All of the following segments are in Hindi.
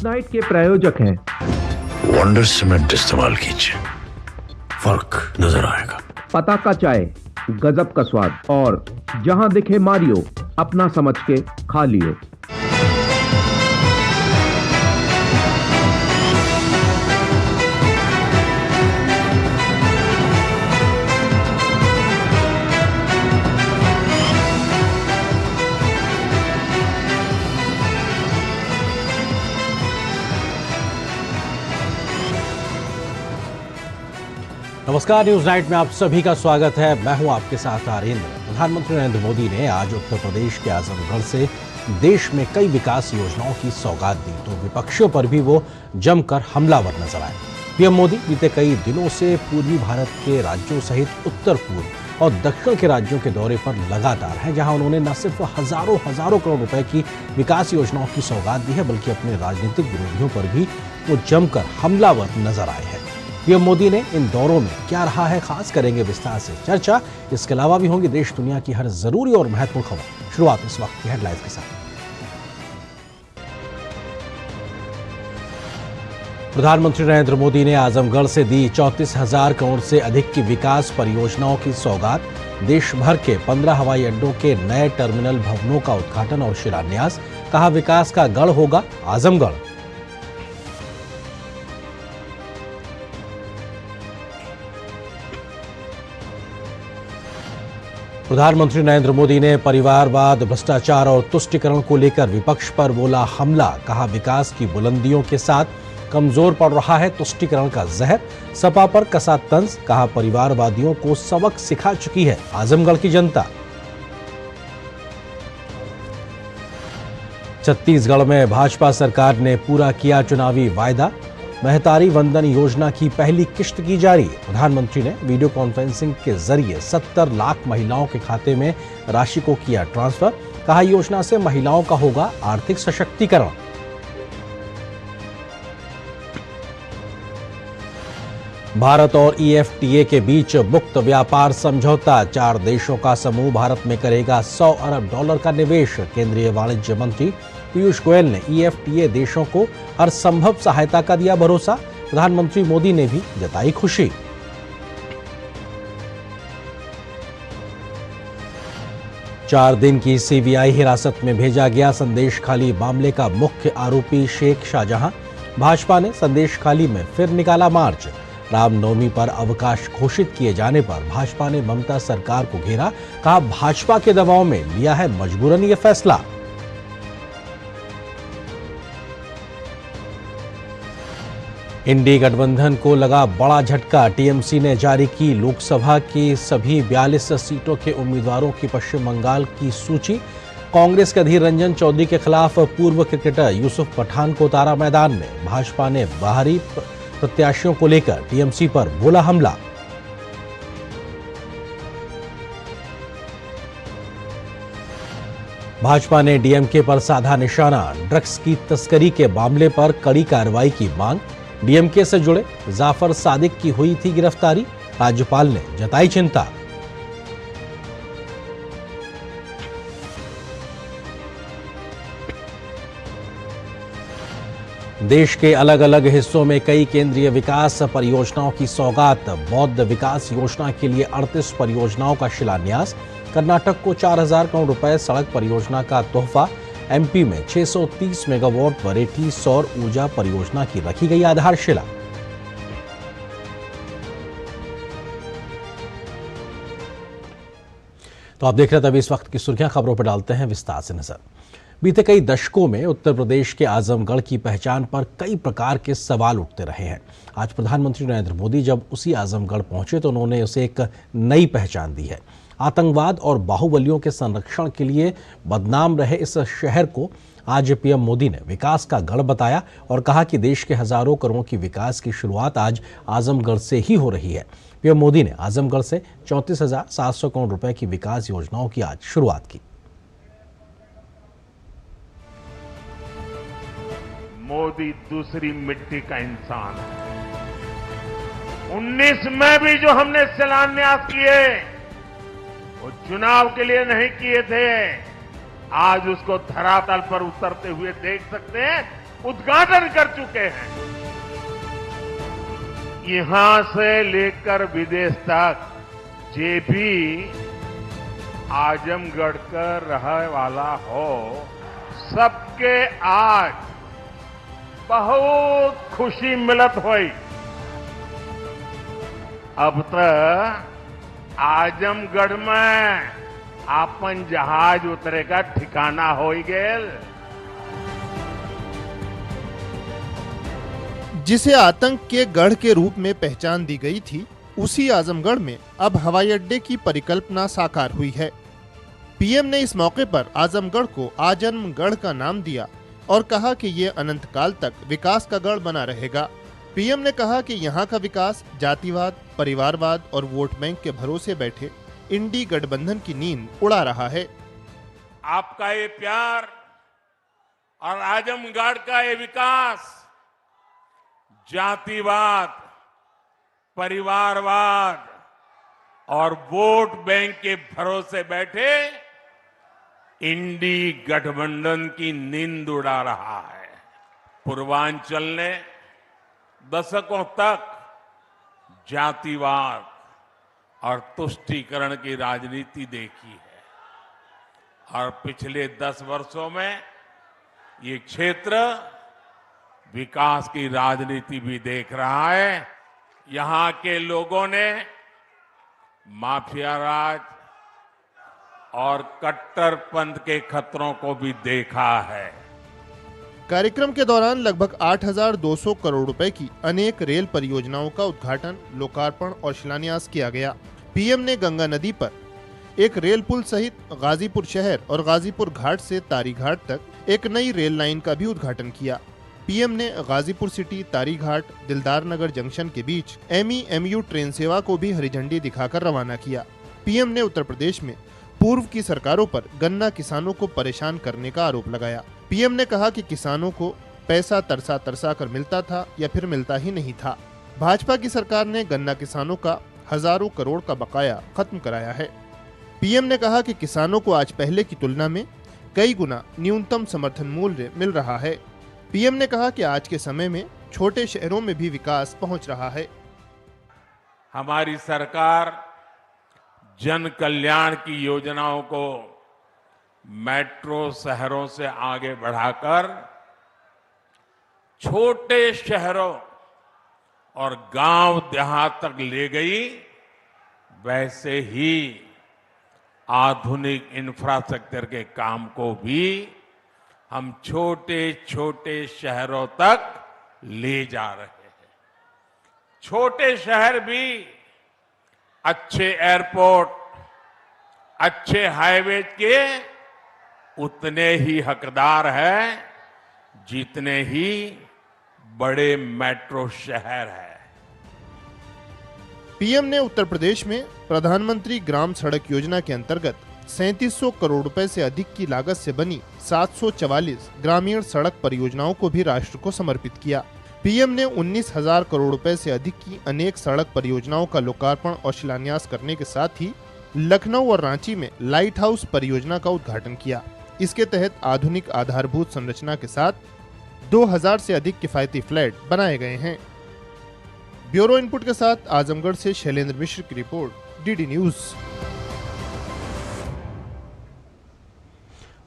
नाइट के प्रायोजक हैं वंडर सीमेंट इस्तेमाल कीजिए, फर्क नजर आएगा। पताका चाय, गजब का स्वाद, और जहां दिखे मारियो, अपना समझ के खा लियो। नमस्कार, न्यूज नाइट में आप सभी का स्वागत है। मैं हूं आपके साथ आर्येंद्र। प्रधानमंत्री नरेंद्र मोदी ने आज उत्तर प्रदेश के आजमगढ़ से देश में कई विकास योजनाओं की सौगात दी, तो विपक्षियों पर भी वो जमकर हमलावर नजर आए। पीएम मोदी बीते कई दिनों से पूर्वी भारत के राज्यों सहित उत्तर पूर्व और दक्षिण के राज्यों के दौरे पर लगातार हैं, जहां उन्होंने न सिर्फ हजारों करोड़ रुपए की विकास योजनाओं की सौगात दी है, बल्कि अपने राजनीतिक विरोधियों पर भी वो जमकर हमलावर नजर आए हैं। पीएम मोदी ने इन दौरों में क्या रहा है खास, करेंगे विस्तार से चर्चा। इसके अलावा भी होंगी देश दुनिया की हर जरूरी और महत्वपूर्ण खबर। शुरुआत इस वक्त की हेडलाइंस के साथ। प्रधानमंत्री नरेंद्र मोदी ने आजमगढ़ से दी 34,000 करोड़ से अधिक की विकास परियोजनाओं की सौगात। देश भर के 15 हवाई अड्डों के नए टर्मिनल भवनों का उद्घाटन और शिलान्यास। कहा, विकास का गढ़ होगा आजमगढ़। प्रधानमंत्री नरेंद्र मोदी ने परिवारवाद, भ्रष्टाचार और तुष्टीकरण को लेकर विपक्ष पर बोला हमला। कहा, विकास की बुलंदियों के साथ कमजोर पड़ रहा है तुष्टीकरण का जहर। सपा पर कसा तंज। कहा, परिवारवादियों को सबक सिखा चुकी है आजमगढ़ की जनता। छत्तीसगढ़ में भाजपा सरकार ने पूरा किया चुनावी वायदा। महतारी वंदन योजना की पहली किश्त की जारी। प्रधानमंत्री ने वीडियो कॉन्फ्रेंसिंग के जरिए 70 लाख महिलाओं के खाते में राशि को किया ट्रांसफर। कहा, योजना से महिलाओं का होगा आर्थिक सशक्तिकरण। भारत और ईएफटीए के बीच मुक्त व्यापार समझौता। 4 देशों का समूह भारत में करेगा $100 अरब का निवेश। केंद्रीय वाणिज्य मंत्री पीयूष गोयल ने ईएफटीए देशों को हर संभव सहायता का दिया भरोसा। प्रधानमंत्री मोदी ने भी जताई खुशी। चार दिन की सीबीआई हिरासत में भेजा गया संदेशखाली मामले का मुख्य आरोपी शेख शाहजहां। भाजपा ने संदेशखाली में फिर निकाला मार्च। रामनवमी पर अवकाश घोषित किए जाने पर भाजपा ने ममता सरकार को घेरा। कहा, भाजपा के दबाव में लिया है मजबूरन ये फैसला। इंडी गठबंधन को लगा बड़ा झटका। टीएमसी ने जारी की लोकसभा की सभी 42 सीटों के उम्मीदवारों की पश्चिम बंगाल की सूची। कांग्रेस के अधीर रंजन चौधरी के खिलाफ पूर्व क्रिकेटर यूसुफ पठान को उतारा मैदान में। भाजपा ने बाहरी प्रत्याशियों को लेकर टीएमसी पर बोला हमला। भाजपा ने डीएमके पर साधा निशाना। ड्रग्स की तस्करी के मामले पर कड़ी कार्रवाई की मांग। डीएमके से जुड़े जाफर सादिक की हुई थी गिरफ्तारी। राज्यपाल ने जताई चिंता। देश के अलग अलग हिस्सों में कई केंद्रीय विकास परियोजनाओं की सौगात। बौद्ध विकास योजना के लिए 38 परियोजनाओं का शिलान्यास। कर्नाटक को 4,000 करोड़ रुपए सड़क परियोजना का तोहफा। एमपी में 630 मेगावाट वरेठी सौर ऊर्जा परियोजना की रखी गई आधारशिला। तो आप देख रहे थे अभी इस वक्त की सुर्खियां। खबरों पर डालते हैं विस्तार से नजर। बीते कई दशकों में उत्तर प्रदेश के आजमगढ़ की पहचान पर कई प्रकार के सवाल उठते रहे हैं। आज प्रधानमंत्री नरेंद्र मोदी जब उसी आजमगढ़ पहुंचे तो उन्होंने उसे एक नई पहचान दी है। आतंकवाद और बाहुबलियों के संरक्षण के लिए बदनाम रहे इस शहर को आज पीएम मोदी ने विकास का गढ़ बताया और कहा कि देश के हजारों करोड़ों की विकास की शुरुआत आज आजमगढ़ से ही हो रही है। पीएम मोदी ने आजमगढ़ से 34,700 करोड़ रुपए की विकास योजनाओं की आज शुरुआत की। मोदी दूसरी मिट्टी का इंसान है। 19 में भी जो हमने शिलान्यास किए वो चुनाव के लिए नहीं किए थे। आज उसको धरातल पर उतरते हुए देख सकते हैं। उद्घाटन कर चुके हैं। यहां से लेकर विदेश तक जे भी आजमगढ़ का रहने वाला हो, सबके आज बहुत खुशी मिलत हुई। अब तक आजमगढ़ में आपन जहाज उतरेगा ठिकाना हो गेल। जिसे आतंक के गढ़ के रूप में पहचान दी गई थी, उसी आजमगढ़ में अब हवाई अड्डे की परिकल्पना साकार हुई है। पीएम ने इस मौके पर आजमगढ़ को आजमगढ़ का नाम दिया और कहा कि ये अनंत काल तक विकास का गढ़ बना रहेगा। पीएम ने कहा कि यहाँ का विकास जातिवाद, परिवारवाद और वोट बैंक के भरोसे बैठे इंडी गठबंधन की नींद उड़ा रहा है। आपका ये प्यार और आजमगढ़ का ये विकास जातिवाद, परिवारवाद और वोट बैंक के भरोसे बैठे इंडी गठबंधन की नींद उड़ा रहा है। पूर्वांचल ने दशकों तक जातिवाद और तुष्टीकरण की राजनीति देखी है और पिछले 10 वर्षों में ये क्षेत्र विकास की राजनीति भी देख रहा है। यहां के लोगों ने माफिया राज और कट्टरपंथ के खतरों को भी देखा है। कार्यक्रम के दौरान लगभग 8,200 करोड़ रुपए की अनेक रेल परियोजनाओं का उद्घाटन, लोकार्पण और शिलान्यास किया गया। पीएम ने गंगा नदी पर एक रेल पुल सहित गाजीपुर शहर और गाजीपुर घाट से तारी घाट तक एक नई रेल लाइन का भी उद्घाटन किया। पीएम ने गाजीपुर सिटी, तारी घाट, दिलदार नगर जंक्शन के बीच एमईएमयू ट्रेन सेवा को भी हरी झंडी दिखाकर रवाना किया। पीएम ने उत्तर प्रदेश में पूर्व की सरकारों पर गन्ना किसानों को परेशान करने का आरोप लगाया। पीएम ने कहा कि किसानों को पैसा तरसा तरसा कर मिलता था या फिर मिलता ही नहीं था। भाजपा की सरकार ने गन्ना किसानों का हजारों करोड़ का बकाया खत्म कराया है। पीएम ने कहा कि किसानों को आज पहले की तुलना में कई गुना न्यूनतम समर्थन मूल्य मिल रहा है। पीएम ने कहा कि आज के समय में छोटे शहरों में भी विकास पहुंच रहा है। हमारी सरकार जन कल्याण की योजनाओं को मेट्रो शहरों से आगे बढ़ाकर छोटे शहरों और गांव देहात तक ले गई। वैसे ही आधुनिक इंफ्रास्ट्रक्चर के काम को भी हम छोटे छोटे शहरों तक ले जा रहे हैं। छोटे शहर भी अच्छे एयरपोर्ट, अच्छे हाईवे के उतने ही हकदार हैं जितने ही बड़े मेट्रो शहर हैं। पीएम ने उत्तर प्रदेश में प्रधानमंत्री ग्राम सड़क योजना के अंतर्गत 3700 करोड़ रुपए से अधिक की लागत से बनी 744 ग्रामीण सड़क परियोजनाओं को भी राष्ट्र को समर्पित किया। पीएम ने 19,000 करोड़ रुपए से अधिक की अनेक सड़क परियोजनाओं का लोकार्पण और शिलान्यास करने के साथ ही लखनऊ और रांची में लाइट हाउस परियोजना का उद्घाटन किया। इसके तहत आधुनिक आधारभूत संरचना के साथ 2000 से अधिक किफायती फ्लैट बनाए गए हैं। ब्यूरो इनपुट के साथ आजमगढ़ से शैलेंद्र मिश्र की रिपोर्ट, डीडी न्यूज।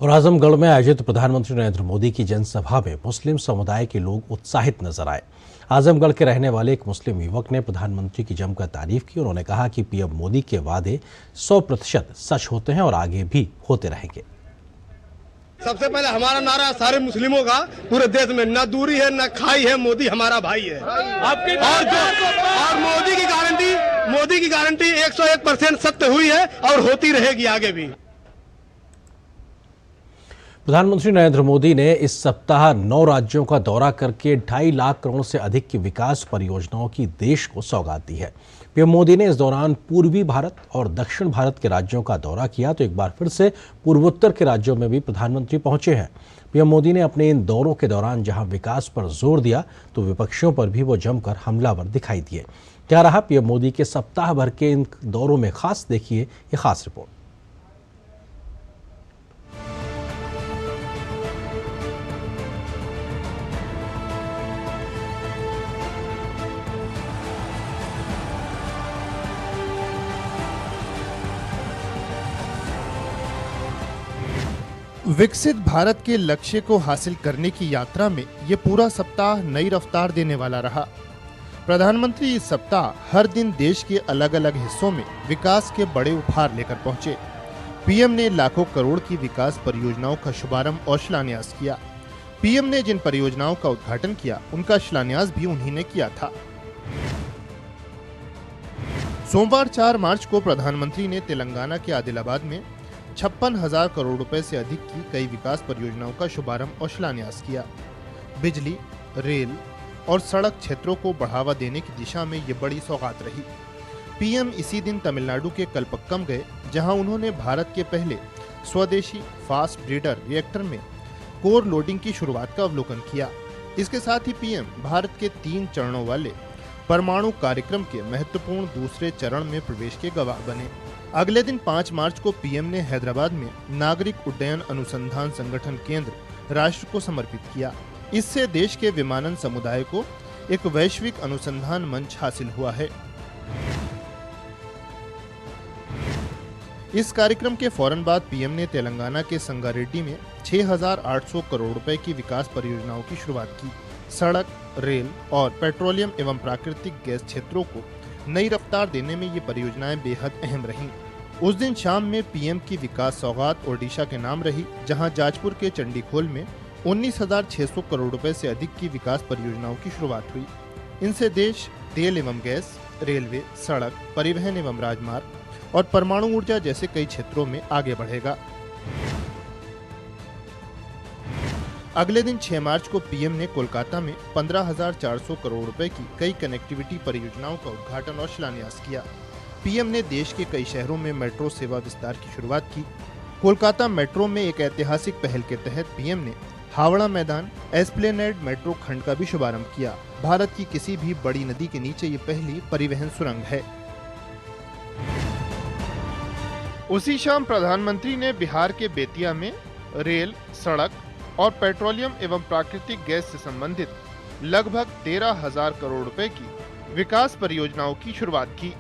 और आजमगढ़ में आयोजित प्रधानमंत्री नरेंद्र मोदी की जनसभा में मुस्लिम समुदाय के लोग उत्साहित नजर आए। आजमगढ़ के रहने वाले एक मुस्लिम युवक ने प्रधानमंत्री की जमकर तारीफ की। उन्होंने कहा कि पीएम मोदी के वादे 100% सच होते हैं और आगे भी होते रहेंगे। सबसे पहले हमारा नारा सारे मुस्लिमों का पूरे देश में, न दूरी है न खाई है, मोदी हमारा भाई है। और मोदी की गारंटी 101% सत्य हुई है और होती रहेगी आगे भी। प्रधानमंत्री नरेंद्र मोदी ने इस सप्ताह 9 राज्यों का दौरा करके 2.5 लाख करोड़ से अधिक की विकास परियोजनाओं की देश को सौगात दी है। पीएम मोदी ने इस दौरान पूर्वी भारत और दक्षिण भारत के राज्यों का दौरा किया तो एक बार फिर से पूर्वोत्तर के राज्यों में भी प्रधानमंत्री पहुंचे हैं। पीएम मोदी ने अपने इन दौरों के दौरान जहां विकास पर जोर दिया तो विपक्षियों पर भी वो जमकर हमलावर दिखाई दिए। क्या रहा पीएम मोदी के सप्ताह भर के इन दौरों में खास, देखिए ये खास रिपोर्ट। विकसित भारत के लक्ष्य को हासिल करने की यात्रा में ये पूरा सप्ताह नई रफ्तार देने वाला रहा। प्रधानमंत्री इस सप्ताह हर दिन देश के अलग अलग हिस्सों में विकास के बड़े उपहार लेकर पहुंचे। पीएम ने लाखों करोड़ की विकास परियोजनाओं का शुभारंभ और शिलान्यास किया। पीएम ने जिन परियोजनाओं का उद्घाटन किया, उनका शिलान्यास भी उन्हीं ने किया था। सोमवार 4 मार्च को प्रधानमंत्री ने तेलंगाना के आदिलाबाद में 56,000 करोड़ रुपए से अधिक की कई विकास परियोजनाओं का शुभारंभ और शिलान्यास किया। बिजली, रेल और सड़क क्षेत्रों को बढ़ावा देने की दिशा में ये बड़ी सौगात रही। पीएम इसी दिन तमिलनाडु के कलपक्कम गए, जहां उन्होंने भारत के पहले स्वदेशी फास्ट ब्रीडर रिएक्टर में कोर लोडिंग की शुरुआत का अवलोकन किया। इसके साथ ही पीएम भारत के 3 चरणों वाले परमाणु कार्यक्रम के महत्वपूर्ण दूसरे चरण में प्रवेश के गवाह बने। अगले दिन 5 मार्च को पीएम ने हैदराबाद में नागरिक उड्डयन अनुसंधान संगठन केंद्र राष्ट्र को समर्पित किया। इससे देश के विमानन समुदाय को एक वैश्विक अनुसंधान मंच हासिल हुआ है। इस कार्यक्रम के फौरन बाद पीएम ने तेलंगाना के संगारेड्डी में 6,800 करोड़ रुपए की विकास परियोजनाओं की शुरुआत की। सड़क, रेल और पेट्रोलियम एवं प्राकृतिक गैस क्षेत्रों को नई रफ्तार देने में ये परियोजनाएं बेहद अहम रहीं। उस दिन शाम में पीएम की विकास सौगात ओडिशा के नाम रही, जहां जाजपुर के चंडीखोल में 19,600 करोड़ रुपए से अधिक की विकास परियोजनाओं की शुरुआत हुई। इनसे देश तेल एवं गैस, रेलवे, सड़क, परिवहन एवं राजमार्ग और परमाणु ऊर्जा जैसे कई क्षेत्रों में आगे बढ़ेगा। अगले दिन 6 मार्च को पीएम ने कोलकाता में 15,400 करोड़ रुपए की कई कनेक्टिविटी परियोजनाओं का उद्घाटन और शिलान्यास किया। पीएम ने देश के कई शहरों में मेट्रो सेवा विस्तार की शुरुआत की। कोलकाता मेट्रो में एक ऐतिहासिक पहल के तहत पीएम ने हावड़ा मैदान एस्प्लेनेड मेट्रो खंड का भी शुभारंभ किया। भारत की किसी भी बड़ी नदी के नीचे ये पहली परिवहन सुरंग है। उसी शाम प्रधानमंत्री ने बिहार के बेतिया में रेल, सड़क और पेट्रोलियम एवं प्राकृतिक गैस से संबंधित लगभग 13,000 करोड़ रुपए की विकास परियोजनाओं की शुरुआत की।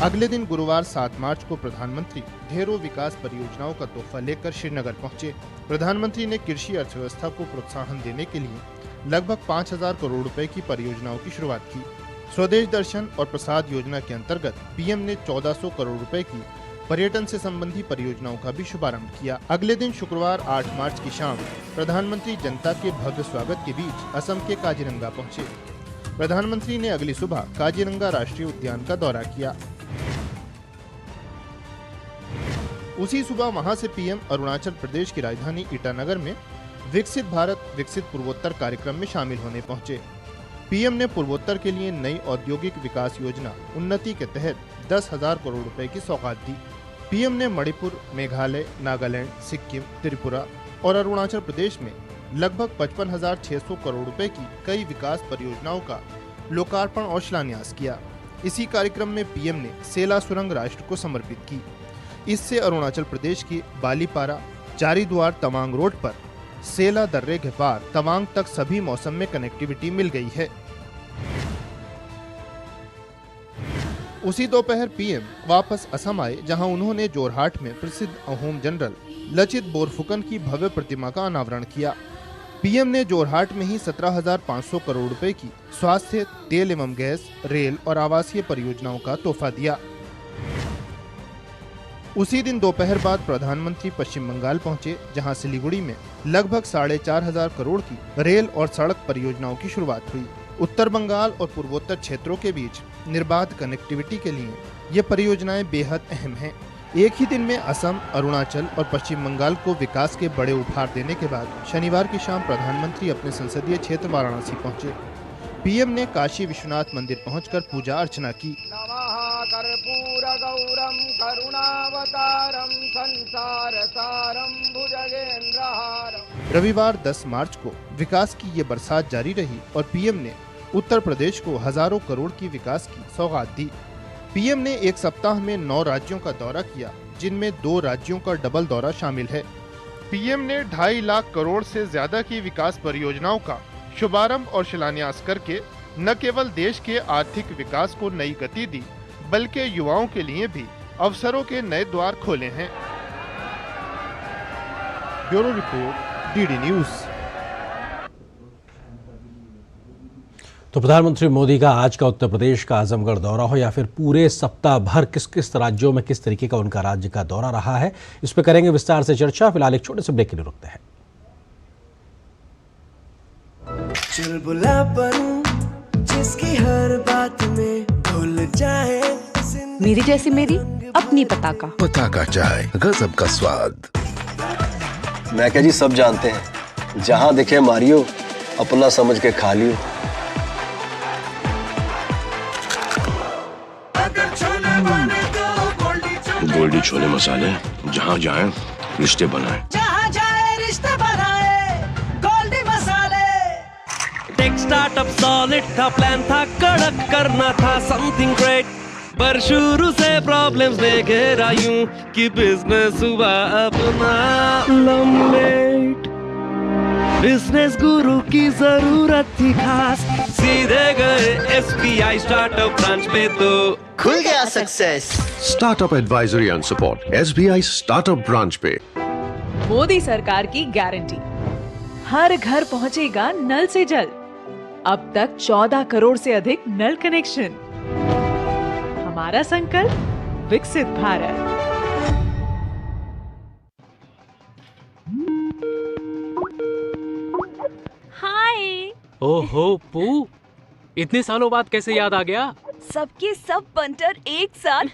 अगले दिन गुरुवार 7 मार्च को प्रधानमंत्री ढेरों विकास परियोजनाओं का तोहफा लेकर श्रीनगर पहुंचे। प्रधानमंत्री ने कृषि अर्थव्यवस्था को प्रोत्साहन देने के लिए लगभग 5,000 करोड़ रुपए की परियोजनाओं की शुरुआत की। स्वदेश दर्शन और प्रसाद योजना के अंतर्गत पीएम ने 1,400 करोड़ रुपए की पर्यटन से संबंधी परियोजनाओं का भी शुभारंभ किया। अगले दिन शुक्रवार 8 मार्च की शाम प्रधानमंत्री जनता के भव्य स्वागत के बीच असम के काजीरंगा पहुंचे। प्रधानमंत्री ने अगली सुबह काजीरंगा राष्ट्रीय उद्यान का दौरा किया। उसी सुबह वहां से पीएम अरुणाचल प्रदेश की राजधानी ईटानगर में विकसित भारत विकसित पूर्वोत्तर कार्यक्रम में शामिल होने पहुंचे। पीएम ने पूर्वोत्तर के लिए नई औद्योगिक विकास योजना उन्नति के तहत 10,000 करोड़ रुपए की सौगात दी। पीएम ने मणिपुर, मेघालय, नागालैंड, सिक्किम, त्रिपुरा और अरुणाचल प्रदेश में लगभग 55,600 करोड़ रुपए की कई विकास परियोजनाओं का लोकार्पण और शिलान्यास किया। इसी कार्यक्रम में पीएम ने सेला सुरंग राष्ट्र को समर्पित की। इससे अरुणाचल प्रदेश की बालीपारा चारीद्वार तवांग रोड पर सेला दर्रे के पार तवांग तक सभी मौसम में कनेक्टिविटी मिल गई है। उसी दोपहर पीएम वापस असम आए, जहां उन्होंने जोरहाट में प्रसिद्ध अहोम जनरल लचित बोरफुकन की भव्य प्रतिमा का अनावरण किया। पीएम ने जोरहाट में ही 17,500 करोड़ रुपए की स्वास्थ्य, तेल एवं गैस, रेल और आवासीय परियोजनाओं का तोहफा दिया। उसी दिन दोपहर बाद प्रधानमंत्री पश्चिम बंगाल पहुंचे, जहां सिलीगुड़ी में लगभग 4,500 करोड़ की रेल और सड़क परियोजनाओं की शुरुआत हुई। उत्तर बंगाल और पूर्वोत्तर क्षेत्रों के बीच निर्बाध कनेक्टिविटी के लिए ये परियोजनाएं बेहद अहम हैं। एक ही दिन में असम, अरुणाचल और पश्चिम बंगाल को विकास के बड़े उपहार देने के बाद शनिवार की शाम प्रधानमंत्री अपने संसदीय क्षेत्र वाराणसी पहुंचे। पीएम ने काशी विश्वनाथ मंदिर पहुंचकर पूजा अर्चना की। कर्पूरगौरं करुणावतारं संसारसारं भुजगेन्द्रहारं। रविवार 10 मार्च को विकास की ये बरसात जारी रही और पीएम ने उत्तर प्रदेश को हजारों करोड़ की विकास की सौगात दी। पीएम ने एक सप्ताह में 9 राज्यों का दौरा किया, जिनमें 2 राज्यों का डबल दौरा शामिल है। पीएम ने 2.5 लाख करोड़ से ज्यादा की विकास परियोजनाओं का शुभारंभ और शिलान्यास करके न केवल देश के आर्थिक विकास को नई गति दी, बल्कि युवाओं के लिए भी अवसरों के नए द्वार खोले हैं। Bureau report, DD news. तो प्रधानमंत्री मोदी का आज का उत्तर प्रदेश का आजमगढ़ दौरा हो या फिर पूरे सप्ताह भर किस किस राज्यों में किस तरीके का उनका राज्य का दौरा रहा है, इस पर करेंगे विस्तार से चर्चा। फिलहाल एक छोटे से ब्रेक के लिए रुकते हैं। चुलबुलापन जिसकी हर बात में भूल जाए, मेरी जैसी मेरी अपनी पताका। पताका चाय, गजब का स्वाद। मैं क्या जी, सब जानते हैं, जहां दिखे मारियो अपना समझ के खा लियो। गोल्डी छोले मसाले, जहाँ जाए रिश्ते बनाए, जहाँ जाए रिश्ते बनाए, गोल्डी मसाले। टेक स्टार्टअप सॉलिड था, प्लान था कड़क, करना था समथिंग ग्रेट, पर शुरू से प्रॉब्लम्स ने घेरा यूं कि बिजनेस हुआ अपना लम्बेट। बिजनेस गुरु की जरूरत थी खास, सीधे गए SBI स्टार्टअप ब्रांच पे तो खुल गया success. Startup advisory and support SBI startup branch पे। मोदी सरकार की गारंटी, हर घर पहुंचेगा नल से जल। अब तक 14 करोड़ से अधिक नल कनेक्शन। हमारा संकल्प, विकसित भारत। हाय। ओहो पू, इतने सालों बाद कैसे याद आ गया? सबके सब बंटर एक साथ।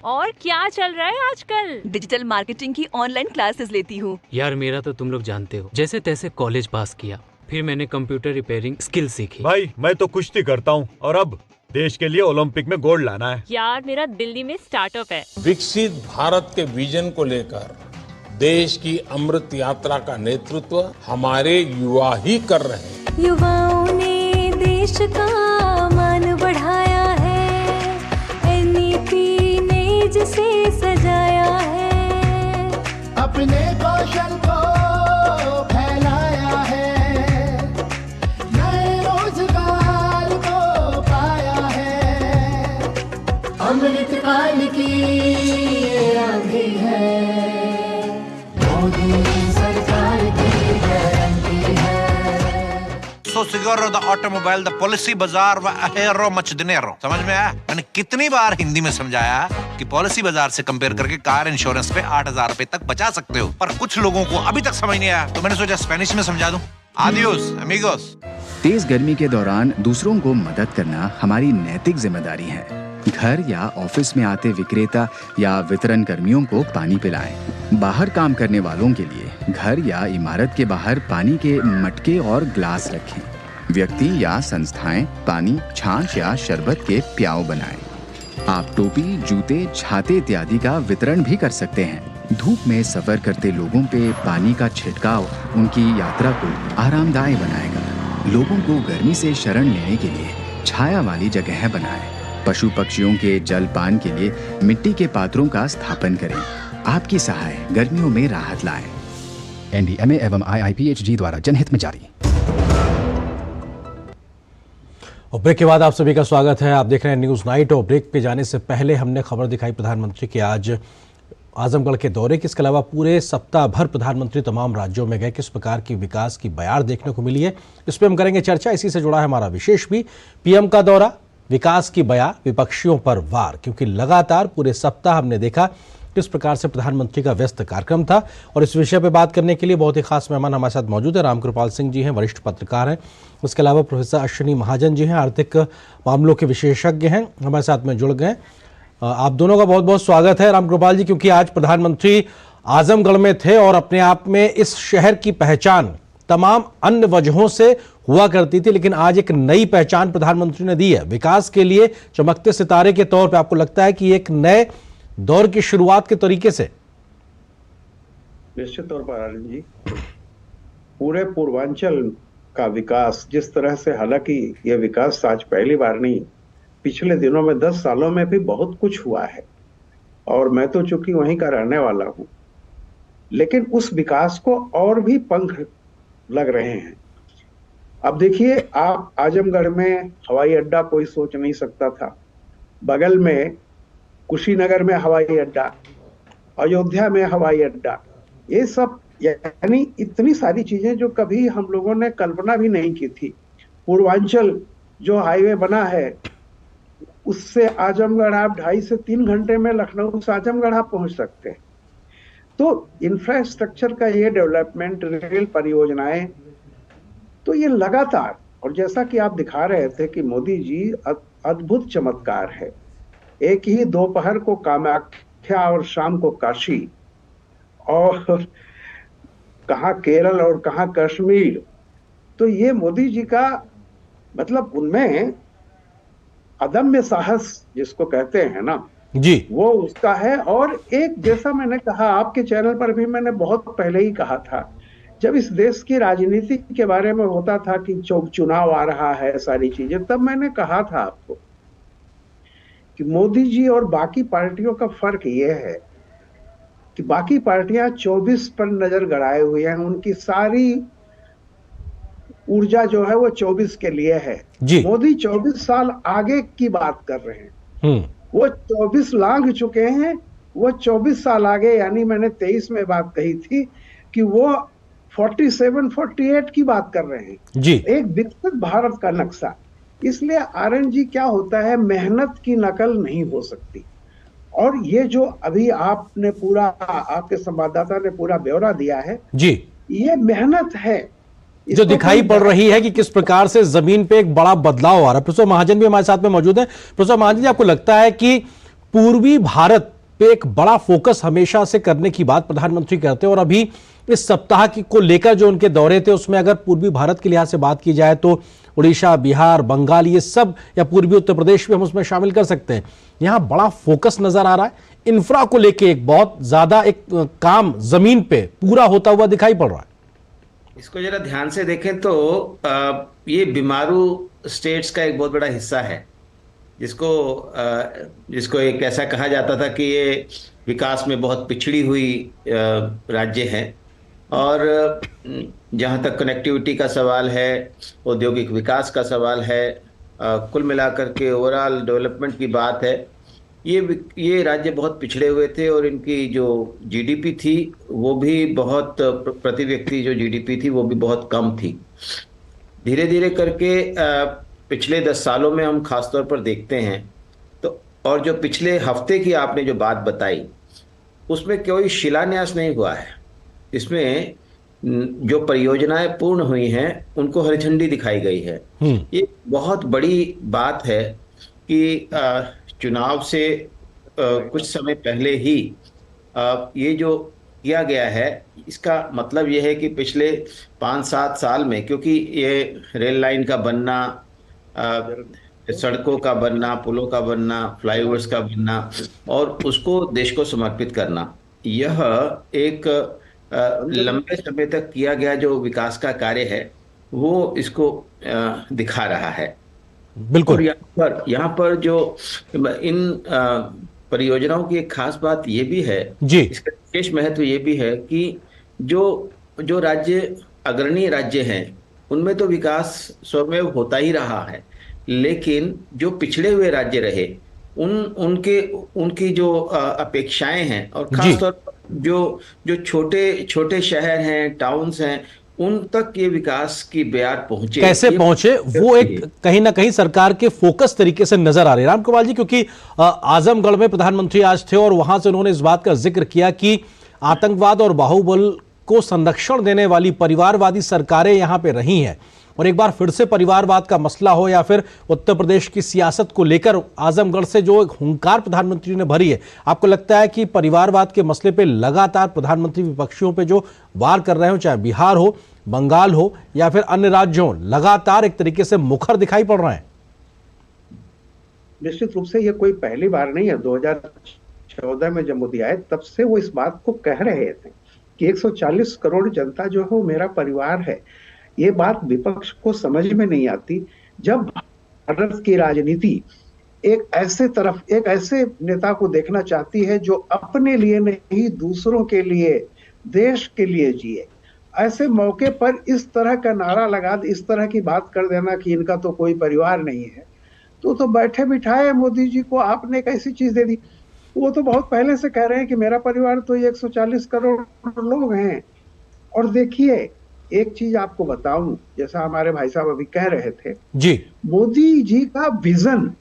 और क्या चल रहा है आजकल? डिजिटल मार्केटिंग की ऑनलाइन क्लासेस लेती हूँ। यार मेरा तो तुम लोग जानते हो, जैसे तैसे कॉलेज पास किया, फिर मैंने कंप्यूटर रिपेयरिंग स्किल सीखी। भाई मैं तो कुश्ती करता हूँ और अब देश के लिए ओलंपिक में गोल्ड लाना है। यार मेरा दिल्ली में स्टार्टअप है। विकसित भारत के विजन को लेकर देश की अमृत यात्रा का नेतृत्व हमारे युवा ही कर रहे हैं। युवाओं ने देश का मान बढ़ाया है, NEP ने जिसे सजाया है, अपने कौशल को फैलाया है, नए रोजगार को पाया है, अमृत काल की ये आंधी है, मोदी सरकार की गारंटी है। So seguro the automobile, the policy बाजार व अहेरो मच दिनेरो, समझ में आया? मैंने कितनी बार हिंदी में समझाया कि पॉलिसी बाजार से कंपेयर करके कार इंश्योरेंस पे 8,000 रुपए तक बचा सकते हो, पर कुछ लोगों को अभी तक समझ नहीं आया, तो मैंने सोचा स्पेनिश में समझा दूं। Adios amigos. तेज गर्मी के दौरान दूसरों को मदद करना हमारी नैतिक जिम्मेदारी है। घर या ऑफिस में आते विक्रेता या वितरण कर्मियों को पानी पिलाएं। बाहर काम करने वालों के लिए घर या इमारत के बाहर पानी के मटके और ग्लास रखें। व्यक्ति या संस्थाएं पानी, छाछ या शरबत के प्याव बनाएं। आप टोपी, जूते, छाते इत्यादि का वितरण भी कर सकते हैं। धूप में सफर करते लोगों पे पानी का छिड़काव उनकी यात्रा को आरामदायक बनाएगा। लोगों को गर्मी से शरण लेने के लिए छाया वाली जगह बनाएं। पशु पक्षियों के जल पान के लिए मिट्टी के पात्रों का स्थापन करें। आपकी सहाय गर्मियों में राहत लाए। NDMA एवं IIPHG द्वारा जनहित में जारी। और ब्रेक के बाद आप सभी का स्वागत है। आप देख रहे हैं न्यूज नाइट। और ब्रेक पे जाने से पहले हमने खबर दिखाई प्रधानमंत्री के आज आजमगढ़ के दौरे की। इसके अलावा पूरे सप्ताह भर प्रधानमंत्री तमाम राज्यों में गए, किस प्रकार की विकास की बयार देखने को मिली है, इस पर हम करेंगे चर्चा। इसी से जुड़ा है हमारा विशेष भी, PM का दौरा, विकास की बयार, विपक्षियों पर वार। क्योंकि लगातार पूरे सप्ताह हमने देखा किस प्रकार से प्रधानमंत्री का व्यस्त कार्यक्रम था। और इस विषय पर बात करने के लिए बहुत ही खास मेहमान हमारे साथ मौजूद है। रामकृपाल सिंह जी हैं, वरिष्ठ पत्रकार हैं। उसके अलावा प्रोफेसर अश्विनी महाजन जी हैं, आर्थिक मामलों के विशेषज्ञ हैं, हमारे साथ में जुड़ गए। आप दोनों का बहुत बहुत स्वागत है। रामकृपाल जी, क्योंकि आज प्रधानमंत्री आजमगढ़ में थे और अपने आप में इस शहर की पहचान तमाम अन्य वजहों से हुआ करती थी, लेकिन आज एक नई पहचान प्रधानमंत्री ने दी है विकास के लिए चमकते सितारे के तौर पे। आपको लगता है कि एक नए दौर की शुरुआत के तरीके से? निश्चित तौर पर आनंद जी, पूरे पूर्वांचल का विकास जिस तरह से, हालांकि यह विकास आज पहली बार नहीं, पिछले दिनों में 10 सालों में भी बहुत कुछ हुआ है। और मैं तो चूंकि वहीं का रहने वाला हूं, लेकिन उस विकास को और भी पंख लग रहे हैं। अब देखिए, आप आजमगढ़ में हवाई अड्डा कोई सोच नहीं सकता था, बगल में कुशीनगर में हवाई अड्डा, अयोध्या में हवाई अड्डा, ये सब यानी इतनी सारी चीजें जो कभी हम लोगों ने कल्पना भी नहीं की थी। पूर्वांचल जो हाईवे बना है, उससे आजमगढ़ आप 2.5 से 3 घंटे में लखनऊ से आजमगढ़ आप पहुंच सकते हैं। तो इंफ्रास्ट्रक्चर का ये डेवलपमेंट, रेल परियोजनाएं, तो ये लगातार, और जैसा कि आप दिखा रहे थे कि मोदी जी अद्भुत चमत्कार है। एक ही दोपहर को कामाख्या और शाम को काशी, और कहाँ केरल और कहाँ कश्मीर। तो ये मोदी जी का मतलब, उनमें अदम्य साहस जिसको कहते हैं ना जी, वो उसका है। और एक, जैसा मैंने कहा आपके चैनल पर भी, मैंने बहुत पहले ही कहा था, जब इस देश की राजनीति के बारे में होता था कि चुनाव आ रहा है, सारी चीजें, तब मैंने कहा था आपको कि मोदी जी और बाकी पार्टियों का फर्क ये है कि बाकी पार्टियां 24 पर नजर गड़ाए हुए हैं, उनकी सारी ऊर्जा जो है वो 24 के लिए है। मोदी 24 साल आगे की बात कर रहे हैं, वो 24 लांघ चुके हैं, वो 24 साल आगे, यानी मैंने 23 में बात कही थी कि वो 47-48 की बात कर रहे हैं जी। एक विकसित भारत का नक्शा। इसलिए आर्यन जी, क्या होता है, मेहनत की नकल नहीं हो सकती। और ये जो अभी आपने पूरा, आपके संवाददाता ने पूरा ब्यौरा दिया है जी, ये मेहनत है जो दिखाई पड़ रही है कि किस प्रकार से जमीन पे एक बड़ा बदलाव आ रहा है। प्रोफेसर महाजन भी हमारे साथ में मौजूद है। प्रोफेसर महाजन जी, आपको लगता है कि पूर्वी भारत पे एक बड़ा फोकस हमेशा से करने की बात प्रधानमंत्री करते हैं, और अभी इस सप्ताह की को लेकर जो उनके दौरे थे, उसमें अगर पूर्वी भारत के लिहाज से बात की जाए तो उड़ीसा, बिहार, बंगाल, ये सब, या पूर्वी उत्तर प्रदेश भी हम उसमें शामिल कर सकते हैं, यहां बड़ा फोकस नजर आ रहा है। इंफ्रा को लेके एक बहुत ज्यादा एक काम जमीन पे पूरा होता हुआ दिखाई पड़ रहा है। इसको जरा ध्यान से देखें तो ये बीमारू स्टेट्स का एक बहुत बड़ा हिस्सा है, जिसको एक ऐसा कहा जाता था कि ये विकास में बहुत पिछड़ी हुई राज्य है। और जहाँ तक कनेक्टिविटी का सवाल है, औद्योगिक विकास का सवाल है, कुल मिलाकर के ओवरऑल डेवलपमेंट की बात है, ये राज्य बहुत पिछड़े हुए थे। और इनकी जो जीडीपी थी वो भी बहुत, प्रति व्यक्ति जो जीडीपी थी वो भी बहुत कम थी। धीरे धीरे करके पिछले 10 सालों में हम खासतौर पर देखते हैं तो, और जो पिछले हफ्ते की आपने जो बात बताई, उसमें कोई शिलान्यास नहीं हुआ है। इसमें जो परियोजनाएं पूर्ण हुई हैं उनको हरी झंडी दिखाई गई है। ये बहुत बड़ी बात है कि चुनाव से कुछ समय पहले ही ये जो किया गया है, इसका मतलब ये है कि पिछले 5-7 साल में, क्योंकि ये रेल लाइन का बनना, सड़कों का बनना, पुलों का बनना, फ्लाईओवर्स का बनना और उसको देश को समर्पित करना, यह एक लंबे समय तक किया गया जो विकास का कार्य है वो इसको दिखा रहा है। बिल्कुल। यहाँ पर जो इन परियोजनाओं की एक खास बात ये भी है जी, इसका विशेष महत्व ये भी है कि जो राज्य अग्रणी राज्य हैं उनमें तो विकास स्वमेव होता ही रहा है, लेकिन जो पिछड़े हुए राज्य रहे उनकी जो अपेक्षाएं हैं, और खासतौर पर जो छोटे शहर हैं, टाउन्स हैं, उन तक ये विकास की ब्यार पहुंचे, कैसे पहुंचे, वो एक कहीं ना कहीं सरकार के फोकस तरीके से नजर आ रही है। रामकुमार जी, क्योंकि आजमगढ़ में प्रधानमंत्री आज थे और वहां से उन्होंने इस बात का जिक्र किया कि आतंकवाद और बाहुबल को संरक्षण देने वाली परिवारवादी सरकारें यहां पे रही हैं, और एक बार फिर से परिवारवाद का मसला हो या फिर उत्तर प्रदेश की सियासत को लेकर आजमगढ़ से जो एक हुंकार प्रधानमंत्री ने भरी है, आपको लगता है कि परिवारवाद के मसले पे लगातार प्रधानमंत्री विपक्षियों पे जो वार कर रहे हो, चाहे बिहार हो, बंगाल हो या फिर अन्य राज्यों, लगातार एक तरीके से मुखर दिखाई पड़ रहे हैं? निश्चित रूप से ये कोई पहली बार नहीं है। 2014 में जब मोदी आए तब से वो इस बात को कह रहे थे कि 140 करोड़ जनता जो है वो मेरा परिवार है। ये बात विपक्ष को समझ में नहीं आती जब भारत की राजनीति एक ऐसे नेता को देखना चाहती है जो अपने लिए नहीं, दूसरों के लिए, देश के लिए जिए। ऐसे मौके पर इस तरह का नारा लगा, इस तरह की बात कर देना कि इनका तो कोई परिवार नहीं है, तो बैठे बिठाए मोदी जी को आपने एक ऐसी चीज दे दी। वो तो बहुत पहले से कह रहे हैं कि मेरा परिवार तो 140 करोड़ लोग हैं। और देखिए एक चीज आपको बताऊं, जैसा हमारे भाई साहब अभी कह रहे थे जी, मोदी जी का विजन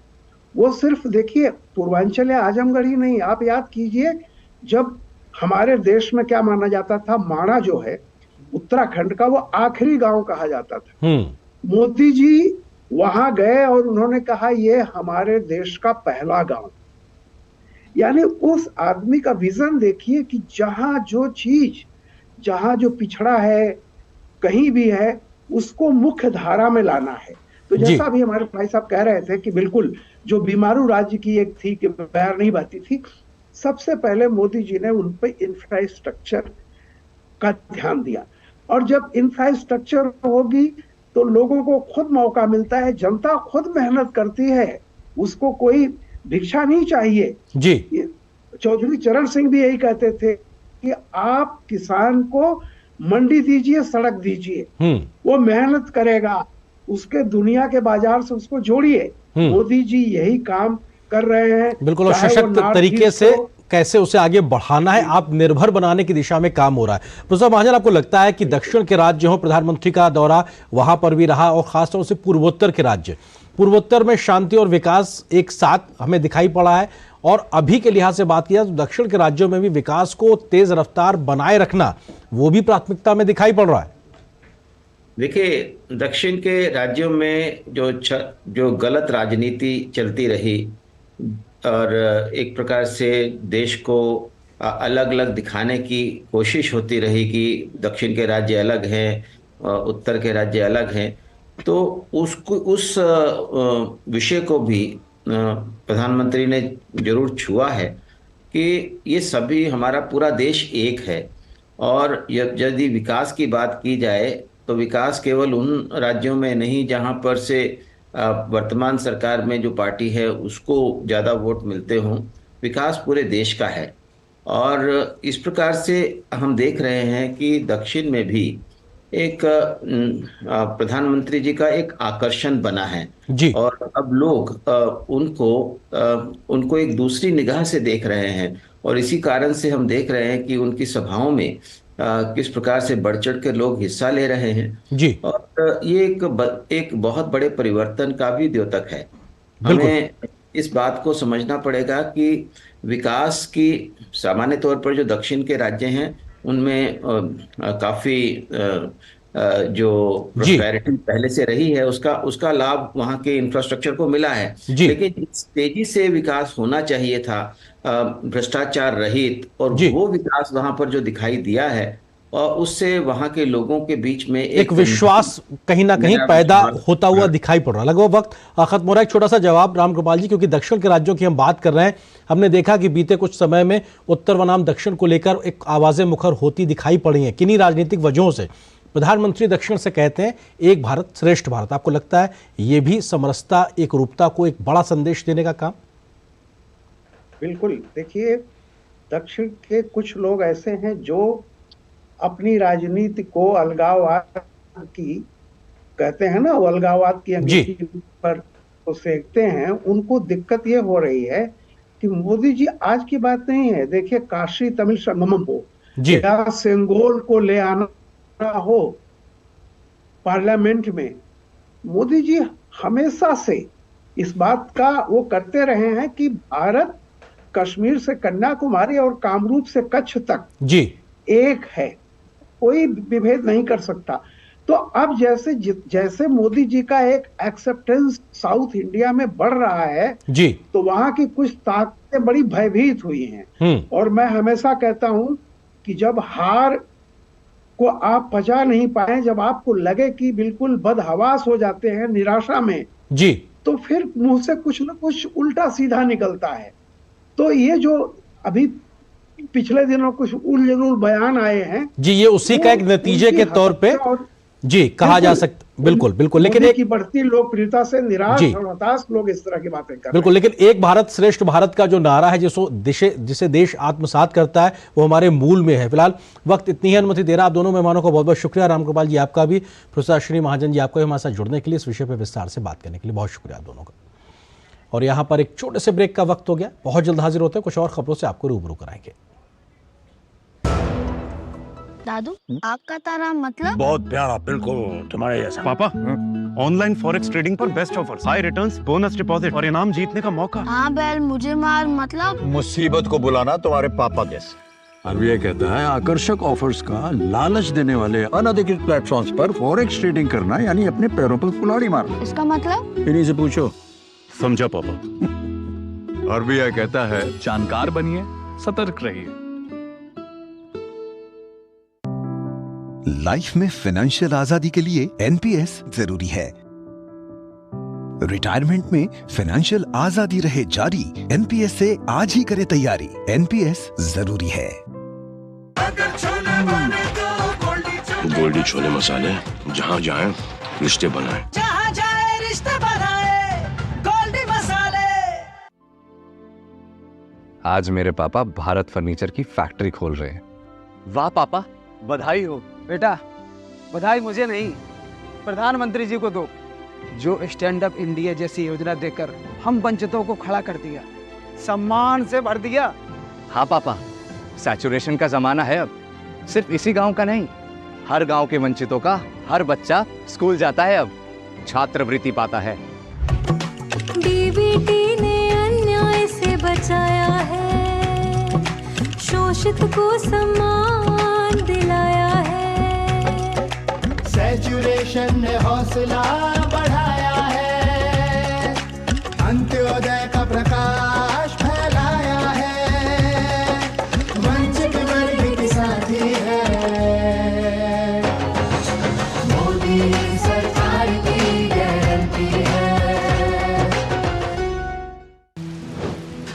वो सिर्फ देखिए पूर्वांचल या आजमगढ़ ही नहीं, आप याद कीजिए जब हमारे देश में क्या माना जाता था, माणा जो है उत्तराखंड का वो आखिरी गांव कहा जाता था। मोदी जी वहां गए और उन्होंने कहा ये हमारे देश का पहला गांव। यानी उस आदमी का विजन देखिए कि जहां जो चीज, जहां जो पिछड़ा है कहीं भी है, उसको मुख्य धारा में लाना है। तो जैसा भी हमारे भाई साहब कह रहे थे कि बिल्कुल जो बीमारू राज्य की एक थी कि पैर नहीं बहती थी, सबसे पहले मोदी जी ने उन पे इंफ्रास्ट्रक्चर का ध्यान दिया। और जब इंफ्रास्ट्रक्चर होगी तो लोगों को खुद मौका मिलता है, जनता खुद मेहनत करती है, उसको कोई भिक्षा नहीं चाहिए। जी, चौधरी चरण सिंह भी यही कहते थे कि आप किसान को मंडी दीजिए, सड़क दीजिए, वो मेहनत करेगा, उसके दुनिया के बाजार से उसको जोड़िए। मोदी जी यही काम कर रहे हैं। बिल्कुल, और सशक्त तरीके से कैसे उसे आगे बढ़ाना है, आत्मनिर्भर बनाने की दिशा में काम हो रहा है। प्रोफेसर महाजन, आपको लगता है कि दक्षिण के राज्य हो, प्रधानमंत्री का दौरा वहां पर भी रहा, और खासतौर से पूर्वोत्तर के राज्य, पूर्वोत्तर में शांति और विकास एक साथ हमें दिखाई पड़ा है, और अभी के लिहाज से बात किया तो दक्षिण के राज्यों में भी विकास को तेज रफ्तार बनाए रखना वो भी प्राथमिकता में दिखाई पड़ रहा है। देखिए दक्षिण के राज्यों में जो गलत राजनीति चलती रही और एक प्रकार से देश को अलग अलग दिखाने की कोशिश होती रही कि दक्षिण के राज्य अलग हैं, उत्तर के राज्य अलग हैं, तो उस विषय को भी प्रधानमंत्री ने जरूर छुआ है कि ये सभी, हमारा पूरा देश एक है। और यदि विकास की बात की जाए तो विकास केवल उन राज्यों में नहीं जहां पर से वर्तमान सरकार में जो पार्टी है उसको ज़्यादा वोट मिलते हों, विकास पूरे देश का है। और इस प्रकार से हम देख रहे हैं कि दक्षिण में भी एक प्रधानमंत्री जी का एक आकर्षण बना है जी। और अब लोग उनको एक दूसरी निगाह से देख रहे हैं, और इसी कारण से हम देख रहे हैं कि उनकी सभाओं में किस प्रकार से बढ़ चढ़ के लोग हिस्सा ले रहे हैं जी। और ये एक बहुत बड़े परिवर्तन का भी द्योतक है। हमें इस बात को समझना पड़ेगा कि विकास की सामान्य तौर पर जो दक्षिण के राज्य हैं उनमें काफी जो प्रोस्पेरिटी पहले से रही है उसका लाभ वहाँ के इंफ्रास्ट्रक्चर को मिला है, लेकिन जिस तेजी से विकास होना चाहिए था भ्रष्टाचार रहित, और वो विकास वहाँ पर जो दिखाई दिया है और उससे वहाँ के लोगों के बीच में एक विश्वास कहीं ना कहीं पैदा होता हुआ दिखाई पड़ रहा। लगभग वक्त खत्म हो रहा है। एक छोटा सा जवाब राम कृपाल जी, क्योंकि दक्षिण के राज्यों की हम बात कर रहे हैं, हमने देखा कि बीते कुछ समय में उत्तर बनाम दक्षिण को लेकर एक आवाजें मुखर होती दिखाई पड़ी हैं। किन्हीं राजनीतिक वजहों से प्रधानमंत्री दक्षिण से कहते हैं एक भारत श्रेष्ठ भारत। आपको लगता है ये भी समरसता, एक रूपता को एक बड़ा संदेश देने का काम? बिल्कुल। देखिए दक्षिण के कुछ लोग ऐसे हैं जो अपनी राजनीति को अलगाववाद की कहते हैं ना, वो अलगाववाद की अंगीठी पर तो सेकते हैं। उनको दिक्कत ये हो रही है कि मोदी जी आज की बात नहीं है, देखिए काशी तमिल संगमम हो या सेंगोल को ले आना हो पार्लियामेंट में, मोदी जी हमेशा से इस बात का वो करते रहे हैं कि भारत कश्मीर से कन्याकुमारी और कामरूप से कच्छ तक जी एक है, कोई विभेद नहीं कर सकता। तो अब जैसे मोदी जी का एक एक्सेप्टेंस साउथ इंडिया में बढ़ रहा है जी, तो वहां की कुछ ताकतें बड़ी भयभीत हुई हैं। और मैं हमेशा कहता हूं कि जब हार को आप पचा नहीं पाए, जब आपको लगे कि बिल्कुल बदहवास हो जाते हैं निराशा में जी, तो फिर मुंह से कुछ न कुछ उल्टा सीधा निकलता है। तो ये जो अभी पिछले दिनों कुछ उल बयान आए हैं जी, ये उसी का एक नतीजे के तौर पे जी कहा जा सकता। बिल्कुल बिल्कुल, लेकिन एक बढ़ती लोकप्रियता से निराश और हताश लोग इस तरह की बातें कर बिल्कुल, लेकिन एक भारत श्रेष्ठ भारत का जो नारा है जिसे देश आत्मसात करता है वो हमारे मूल में है। फिलहाल वक्त इतनी ही अनुमति दे रहा। आप दोनों मेहमानों का बहुत बहुत शुक्रिया। राम कृपाल जी आपका भी, प्रोफेसर अश्विनी महाजन जी आपका भी हमारे साथ जुड़ने के लिए, इस विषय पर विस्तार से बात करने के लिए बहुत शुक्रिया आप दोनों का। और यहाँ पर एक छोटे से ब्रेक का वक्त हो गया। बहुत जल्द हाजिर होते हैं, कुछ और खबरों से आपको रूबरू कराएंगे। दादू, आग का तारा मतलब? बहुत प्यारा, बिल्कुल तुम्हारे जैसा। पापा, ऑनलाइन फॉरेक्स ट्रेडिंग पर best offers, high returns, bonus deposit और इनाम जीतने का मौका। हाँ बैल, मुझे मार मतलब? मुसीबत को बुलाना तुम्हारे पापा जैसे। आरबीआई कहता है आकर्षक ऑफर्स का लालच देने वाले अनधिकृत प्लेटफॉर्म्स पर फॉरेक्स ट्रेडिंग करना यानी अपने पैरों पर कुल्हाड़ी मारना। इसका मतलब? इन्हीं से पूछो, समझा पापा? आरबीआई कहता है जानकार बनिए, सतर्क रहिए। लाइफ में फाइनेंशियल आजादी के लिए एनपीएस जरूरी है। रिटायरमेंट में फाइनेंशियल आजादी रहे जारी, एनपीएस से आज ही करें तैयारी। एनपीएस जरूरी है। गोल्डी छोले मसाले, जहाँ जाए रिश्ते बनाए, जहाँ जाए रिश्ते बनाए, गोल्डी मसाले। आज मेरे पापा भारत फर्नीचर की फैक्ट्री खोल रहे हैं। वाह पापा, बधाई हो। बेटा, बधाई मुझे नहीं, प्रधानमंत्री जी को दो, जो स्टैंड अप इंडिया जैसी योजना देकर हम वंचितों को खड़ा कर दिया, सम्मान से भर दिया। हाँ पापा, सैचुरेशन का जमाना है अब। सिर्फ इसी गांव का नहीं, हर गांव के वंचितों का हर बच्चा स्कूल जाता है, अब छात्रवृत्ति पाता है। डीबीटी ने अन्याय से बचाया है, शोषित को सम्मान दिलाया है। सैचुरेशन ने हौसला बढ़ाया है, अंत्योदय का प्रकाश फैलाया है, वंचित वर्ग के साथी है, मोदी सरकार की गारंटी है।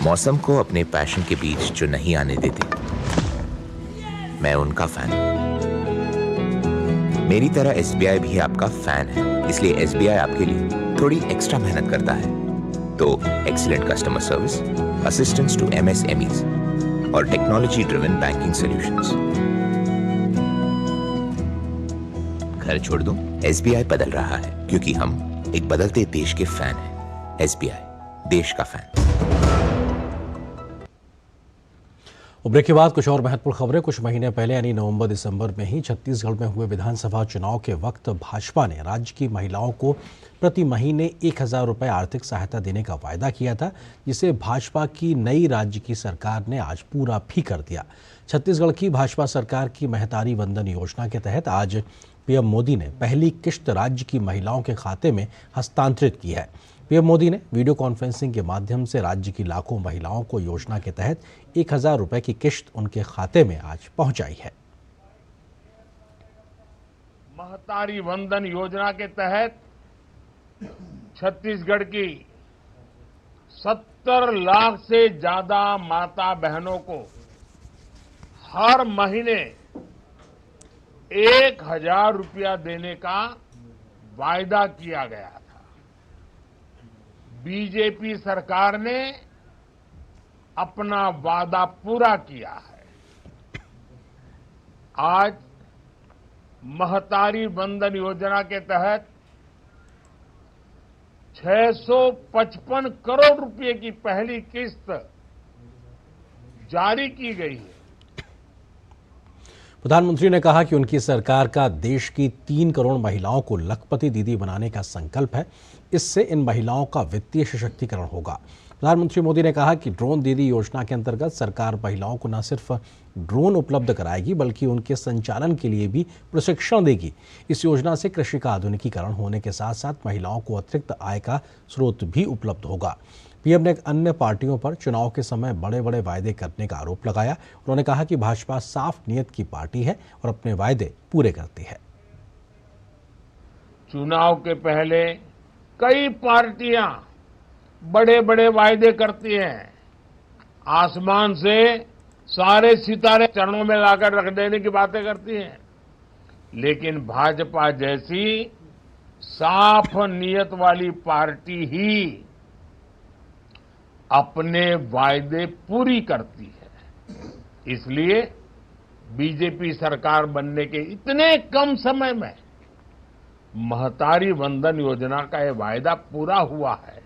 मौसम को अपने पैशन के बीच जो नहीं आने देते, मैं उनका फैन हूं। मेरी तरह एसबीआई भी आपका फैन है, इसलिए एसबीआई आपके लिए थोड़ी एक्स्ट्रा मेहनत करता है। तो excellent customer service, assistance to MSMEs और टेक्नोलॉजी ड्रिवन बैंकिंग सॉल्यूशंस। घर छोड़ दूं, एसबीआई बदल रहा है क्योंकि हम एक बदलते देश के फैन हैं। एसबीआई, देश का फैन। ब्रेक के बाद कुछ और महत्वपूर्ण खबरें। कुछ महीने पहले यानी नवंबर दिसंबर में ही छत्तीसगढ़ में हुए विधानसभा चुनाव के वक्त भाजपा ने राज्य की महिलाओं को प्रति महीने 1000 रुपये आर्थिक सहायता देने का वायदा किया था, जिसे भाजपा की नई राज्य की सरकार ने आज पूरा भी कर दिया। छत्तीसगढ़ की भाजपा सरकार की महतारी वंदन योजना के तहत आज पीएम मोदी ने पहली किश्त राज्य की महिलाओं के खाते में हस्तांतरित की है। पीएम मोदी ने वीडियो कॉन्फ्रेंसिंग के माध्यम से राज्य की लाखों महिलाओं को योजना के तहत 1000 रुपये की किश्त उनके खाते में आज पहुंचाई है। महतारी वंदन योजना के तहत छत्तीसगढ़ की 70 लाख से ज्यादा माता बहनों को हर महीने 1000 रुपया देने का वायदा किया गया था। बीजेपी सरकार ने अपना वादा पूरा किया है। आज महतारी वंदन योजना के तहत 655 करोड़ रुपए की पहली किस्त जारी की गई है। प्रधानमंत्री ने कहा कि उनकी सरकार का देश की 3 करोड़ महिलाओं को लखपति दीदी बनाने का संकल्प है। इससे इन महिलाओं का वित्तीय सशक्तिकरण होगा। प्रधानमंत्री मोदी ने कहा कि ड्रोन दीदी योजना के अंतर्गत सरकार महिलाओं को न सिर्फ ड्रोन उपलब्ध कराएगी बल्कि उनके संचालन के लिए भी प्रशिक्षण देगी। इस योजना से कृषि का आधुनिकीकरण होने के साथ साथ महिलाओं को अतिरिक्त आय का स्रोत भी उपलब्ध होगा। पीएम ने अन्य पार्टियों पर चुनाव के समय बड़े बड़े वायदे करने का आरोप लगाया। उन्होंने कहा कि भाजपा साफ नीयत की पार्टी है और अपने वायदे पूरे करती है। चुनाव के पहले कई पार्टियां बड़े बड़े वायदे करती हैं, आसमान से सारे सितारे चरणों में लाकर रख देने की बातें करती हैं, लेकिन भाजपा जैसी साफ नीयत वाली पार्टी ही अपने वायदे पूरी करती है। इसलिए बीजेपी सरकार बनने के इतने कम समय में महतारी वंदन योजना का यह वायदा पूरा हुआ है।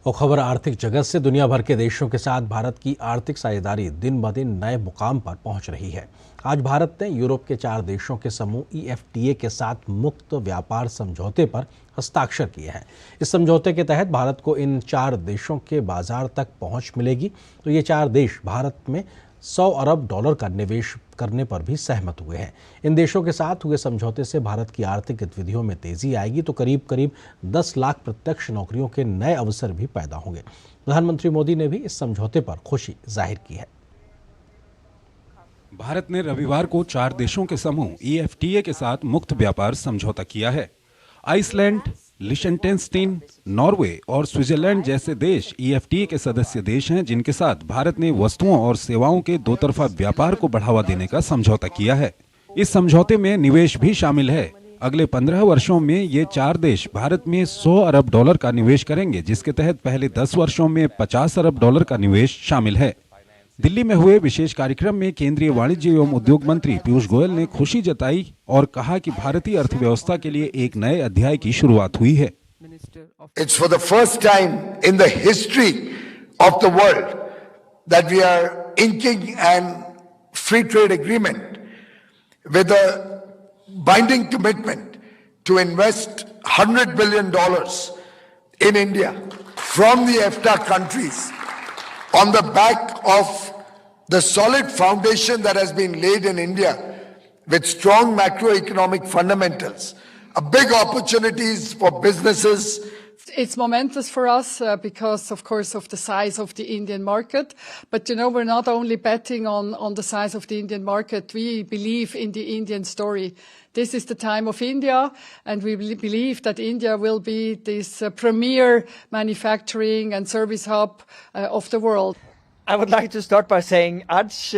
और खबर आर्थिक जगत से। दुनिया भर के देशों के साथ भारत की आर्थिक साझेदारी दिन ब दिन नए मुकाम पर पहुंच रही है। आज भारत ने यूरोप के 4 देशों के समूह EFTA के साथ मुक्त व्यापार समझौते पर हस्ताक्षर किए हैं। इस समझौते के तहत भारत को इन 4 देशों के बाजार तक पहुंच मिलेगी। तो ये 4 देश भारत में $100 अरब का निवेश करने पर भी सहमत हुए हैं। इन देशों के साथ हुए समझौते से भारत की आर्थिक गतिविधियों में तेजी आएगी तो करीब 10 लाख प्रत्यक्ष नौकरियों के नए अवसर भी पैदा होंगे। प्रधानमंत्री मोदी ने भी इस समझौते पर खुशी जाहिर की है। भारत ने रविवार को 4 देशों के समूह EFTA के साथ मुक्त व्यापार समझौता किया है। आइसलैंड, लिशनटेनस्टीन, नॉर्वे और स्विट्जरलैंड जैसे देश EFTA के सदस्य देश हैं, जिनके साथ भारत ने वस्तुओं और सेवाओं के दोतरफा व्यापार को बढ़ावा देने का समझौता किया है। इस समझौते में निवेश भी शामिल है। अगले 15 वर्षों में ये 4 देश भारत में $100 अरब का निवेश करेंगे, जिसके तहत पहले 10 वर्षों में $50 अरब का निवेश शामिल है। दिल्ली में हुए विशेष कार्यक्रम में केंद्रीय वाणिज्य एवं उद्योग मंत्री पीयूष गोयल ने खुशी जताई और कहा कि भारतीय अर्थव्यवस्था के लिए एक नए अध्याय की शुरुआत हुई है। It's for the first time in the history of the world that we are inking an free trade agreement with a binding commitment to invest $100 billion in India from the EFTA countries on the back of the solid foundation that has been laid in India with strong macroeconomic fundamentals, a big opportunities for businesses. It's momentous for us because, of course, of the size of the Indian market. But, we're not only betting on the size of the Indian market. We believe in the Indian story. This is the time of India, and we believe that India will be this premier manufacturing and service hub of the world. I would like to start by saying, आज